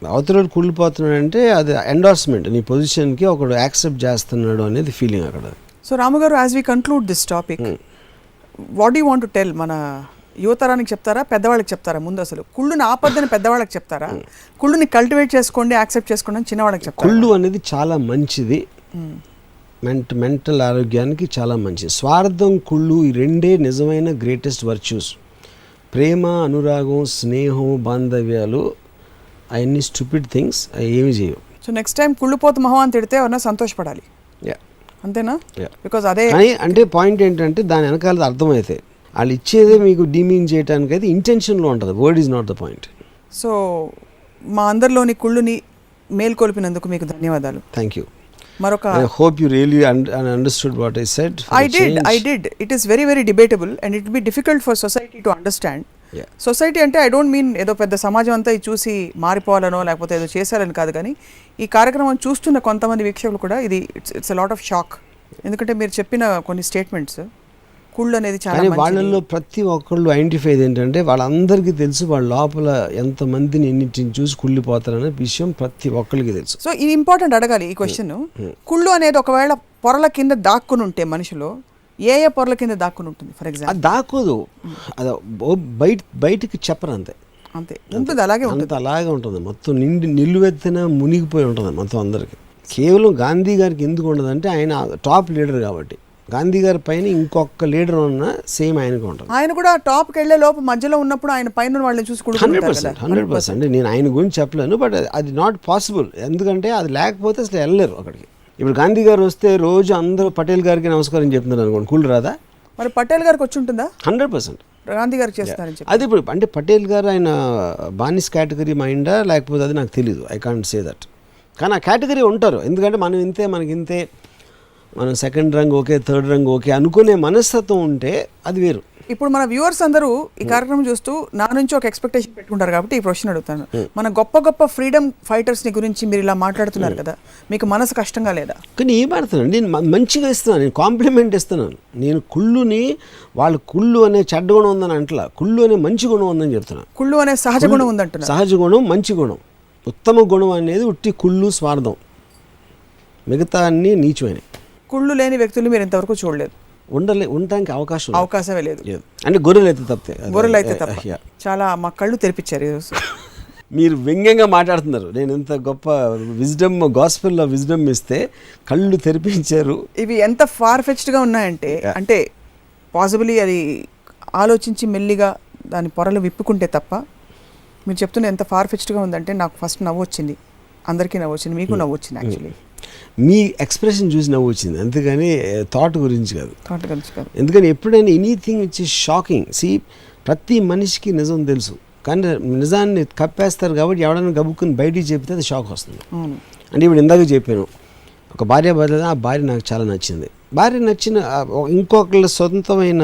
అవతల కుళ్ళిపోతున్నాడు అంటే అది ఎండార్స్మెంట్, నీ పొజిషన్కి ఒకడు యాక్సెప్ట్ చేస్తున్నాడు అనేది ఫీలింగ్ అక్కడ. సో రాము గారు, as we conclude this topic, what you want to tell మన యువతరానికి చెప్తారా, పెద్దవాళ్ళకి చెప్తారా? ముందు అసలు కుళ్ళుని ఆపద్దని పెద్దవాళ్ళకి చెప్తారా, కుళ్ళుని కల్టివేట్ చేసుకోండి, యాక్సెప్ట్ చేసుకోండి అని చిన్నవాళ్ళకి చెప్తారా? కుళ్ళు అనేది చాలా మంచిది, మెంటల్ ఆరోగ్యానికి చాలా మంచిది. స్వార్థం, కుళ్ళు ఈ రెండే నిజమైన గ్రేటెస్ట్ వర్చ్యూస్. ప్రేమ, అనురాగం, స్నేహం, బాంధవ్యాలు అవన్నీ స్టూపిడ్ థింగ్స్, అవి ఏమి చేయవు. సో నెక్స్ట్ టైం కుళ్ళుపోతు మొహం అని తిడితే ఎవరన్నా సంతోషపడాలి, అంతేనా? బికాజ్ అదే అంటే పాయింట్ ఏంటంటే దాని వెనకాల అర్థమైతే వాళ్ళు ఇచ్చేదే మీకు డీమీన్ చేయడానికి అయితే ఇంటెన్షన్లో ఉంటుంది, word is not the point. So మా అందరిలోని కుళ్ళుని మేల్కొల్పినందుకు మీకు ధన్యవాదాలు. Thank you. మరొక I hope you really understood what I said. I did. It is very, very debatable and it will be difficult for society to understand. Yeah. Society అంటే I don't mean ఏదో పెద్ద సమాజం అంతా ఇది చూసి మారిపోవాలనో లేకపోతే ఏదో చేశారని కాదు, కానీ ఈ కార్యక్రమం చూస్తున్న కొంతమంది వీక్షకులు కూడా ఇది it's a lot of shock. ఎందుకంటే మీరు చెప్పిన కొన్ని స్టేట్మెంట్స్, కుళ్ళు అనేది చాలా కానీ వాళ్ళల్లో ప్రతి ఒక్కళ్ళు ఐడెంటిఫై ఏంటంటే వాళ్ళందరికీ తెలుసు వాళ్ళ లోపల ఎంతమందిని ఎన్నింటిని చూసి కుళ్ళిపోతారనే విషయం ప్రతి ఒక్కరికి తెలుసు. సో ఇది ఇంపార్టెంట్ అడగాలి ఈ క్వశ్చన్. కుళ్ళు అనేది ఒకవేళ పొరల కింద దాక్కుని ఉంటే మనిషిలో ఏ పొరల కింద దాక్కుని ఉంటుంది? ఫర్ ఎగ్జాంపుల్ అది దాక్కోదు, అది బయటికి చెప్పరు, అంతే ఉంటుంది, అలాగే ఉంటుంది, అలాగే ఉంటుంది. మొత్తం నిలువెత్తిన మునిగిపోయి ఉంటుంది మొత్తం అందరికి. కేవలం గాంధీ గారికి ఎందుకు ఉండదంటే ఆయన టాప్ లీడర్ కాబట్టి. గాంధీ గారి పైన ఇంకొక లీడర్ ఉన్నా సేమ్ ఆయనకు ఉంటుంది. ఆయన కూడా టాప్కి వెళ్ళే లోపు మధ్యలో ఉన్నప్పుడు ఆయన పైన వాళ్ళని చూసి 100%. నేను ఆయన గురించి చెప్పలేను, బట్ అది నాట్ పాసిబుల్. ఎందుకంటే అది లేకపోతే అసలు వెళ్ళలేరు అక్కడికి. ఇప్పుడు గాంధీ గారు వస్తే రోజు అందరూ పటేల్ గారికి నమస్కారం చెప్తున్నారు అనుకోండి, కుళ్ళు రాదా? మరి పటేల్ గారికి వచ్చి ఉంటుందా? 100% గాంధీ గారికి చేస్తారని చెప్పి. అది ఇప్పుడు అంటే పటేల్ గారు ఆయన బానిస్ కేటగిరీ మైండా లేకపోతే అది నాకు తెలీదు, ఐ కాంట్ సే దట్. కానీ ఆ కేటగిరీ ఉంటారు, ఎందుకంటే మనం ఇంతే, మనకి ఇంతే, మనం సెకండ్ రంగ్ ఓకే, థర్డ్ రంగ్ ఓకే అనుకునే మనస్తత్వం ఉంటే అది వేరు. ఇప్పుడు మన వ్యూవర్స్ అందరూ ఈ కార్యక్రమం చూస్తూ నా నుంచి ఒక ఎక్స్పెక్టేషన్ పెట్టుకుంటారు కాబట్టి ఈ క్వశ్చన్ అడుగుతాను. మన గొప్ప గొప్ప ఫ్రీడమ్ ఫైటర్స్ని గురించి మీరు ఇలా మాట్లాడుతున్నారు కదా, మీకు మనసు కష్టంగా లేదా? కానీ ఏం ఆడుతున్నాను నేను, మంచిగా ఇస్తున్నాను, నేను కాంప్లిమెంట్ ఇస్తున్నాను. నేను కుళ్ళుని వాళ్ళు కుళ్ళు అనే చెడ్డ గుణం ఉందని అంటలా, కుళ్ళు అనే మంచి గుణం ఉందని చెప్తున్నాను. కుళ్ళు అనే సహజ గుణం ఉందంటున్నా. సహజ గుణం, మంచి గుణం. ఉత్తమ గుణం అనేది ఉట్టి కుళ్ళు, స్వార్థం, మిగతా అన్నీ నీచమైనవి. కుళ్ళు లేని వ్యక్తులు మీరు ఇంతవరకు చూడలేదు? ఉండడానికి అవకాశమే లేదు. అంటే గొర్రెలు అయితే తప్పే, గొర్రెలు అయితే తప్ప. చాలా మా కళ్ళు తెరిపించారు ఈరోజు. మీరు వ్యంగ్యంగా మాట్లాడుతున్నారు, నేను ఇంత గొప్ప విజ్డమ్, గాస్పెల్లో విజ్డమ్ ఇస్తే కళ్ళు తెరిపించారు. ఇవి ఎంత ఫార్ ఫెచ్డ్గా ఉన్నాయంటే, అంటే పాసిబిలీ అది ఆలోచించి మెల్లిగా దాని పొరలు విప్పుకుంటే తప్ప. మీరు చెప్తున్న ఎంత ఫార్ ఫెచ్డ్గా ఉందంటే నాకు ఫస్ట్ నవ్వు వచ్చింది, అందరికీ నవ్వు వచ్చింది, మీకు నవ్వు వచ్చింది. యాక్చువల్లీ మీ ఎక్స్ప్రెషన్ చూసి నవ్వు వచ్చింది, అంతేగాని థాట్ గురించి కాదు. ఎందుకని ఎప్పుడైనా ఎనీథింగ్ విచ్ ఇస్ షాకింగ్, ప్రతి మనిషికి నిజం తెలుసు, కానీ నిజాన్ని కప్పేస్తారు కాబట్టి ఎవడైనా గబుక్కుని బయటికి చెప్తే అది షాక్ వస్తుంది. అంటే ఇప్పుడు ఇందాక చెప్పాను, ఒక భార్య భర్త, ఆ భార్య నాకు చాలా నచ్చింది. భార్య నచ్చిన ఇంకొకళ్ళ సొంతమైన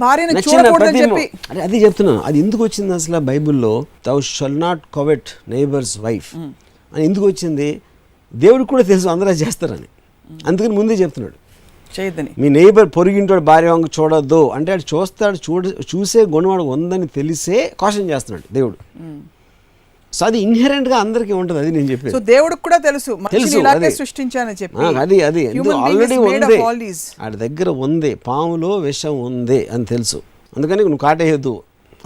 భార్యని నచ్చిన ప్రతి, అంటే అది చెప్తున్నాను. అది ఎందుకు వచ్చింది అసలు బైబిల్లో? thou shall not covet neighbor's wife అని ఎందుకు వచ్చింది? దేవుడికి కూడా తెలుసు అందరూ చేస్తారని, అందుకని ముందే చెప్తున్నాడు చేయొద్దని. మీ నైబర్ పొరిగింటోడు భార్య వంక చూడొద్దు అంటే అది చూస్తాడు, చూసే గుణవాడు ఉందని తెలిసే కాషన్ చేస్తున్నాడు దేవుడు. సో అది ఇన్హెరెంట్గా అందరికీ ఉంటుంది, అది నేను చెప్పేది. సో దేవుడికి కూడా తెలుసు సృష్టించానని చెప్పి, అది ఆల్రెడీ ఉంది, వాడి దగ్గర ఉంది, పాములో విషం ఉంది అని తెలుసు, అందుకని నువ్వు కాటేయద్దు,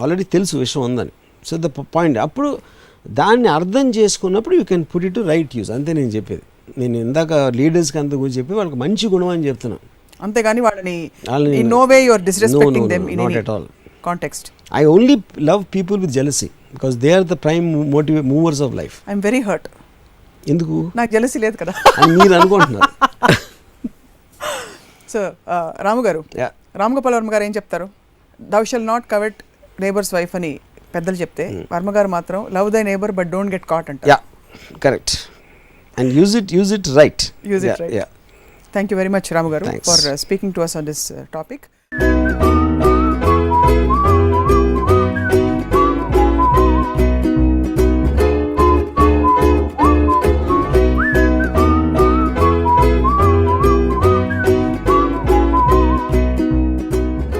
ఆల్రెడీ తెలుసు విషం ఉందని. సో ద పాయింట్, అప్పుడు దాన్ని అర్థం చేసుకున్నప్పుడు you can put it to right use, అంతే నేను చెప్పేది. నేను ఇందాక లీడర్స్కి అంత గురించి చెప్పి వాళ్ళకి మంచి గుణం అని చెప్తున్నాను, అంతేగాని వాళ్ళని in no way you are disrespecting them in any context. I only love people with jealousy because they are the prime movers of life. I am very hurt. ఎందుకు? నాకు జెలసీ లేదు కదా అని మీరు అనుకుంటున్నారు. సో రాము గారు, రామ్ గోపాల్ వర్మ గారు ఏం చెప్తారు? thou shall not covet neighbor's wife అని పెద్దలు చెప్తే, వర్మ గారు మాత్రం లవ్ దై neighbor but don't get caught అంటారు. Yeah, correct. And use it right. Use it right. Yeah. Thank you very much, Ramu garu, for speaking to us on this topic.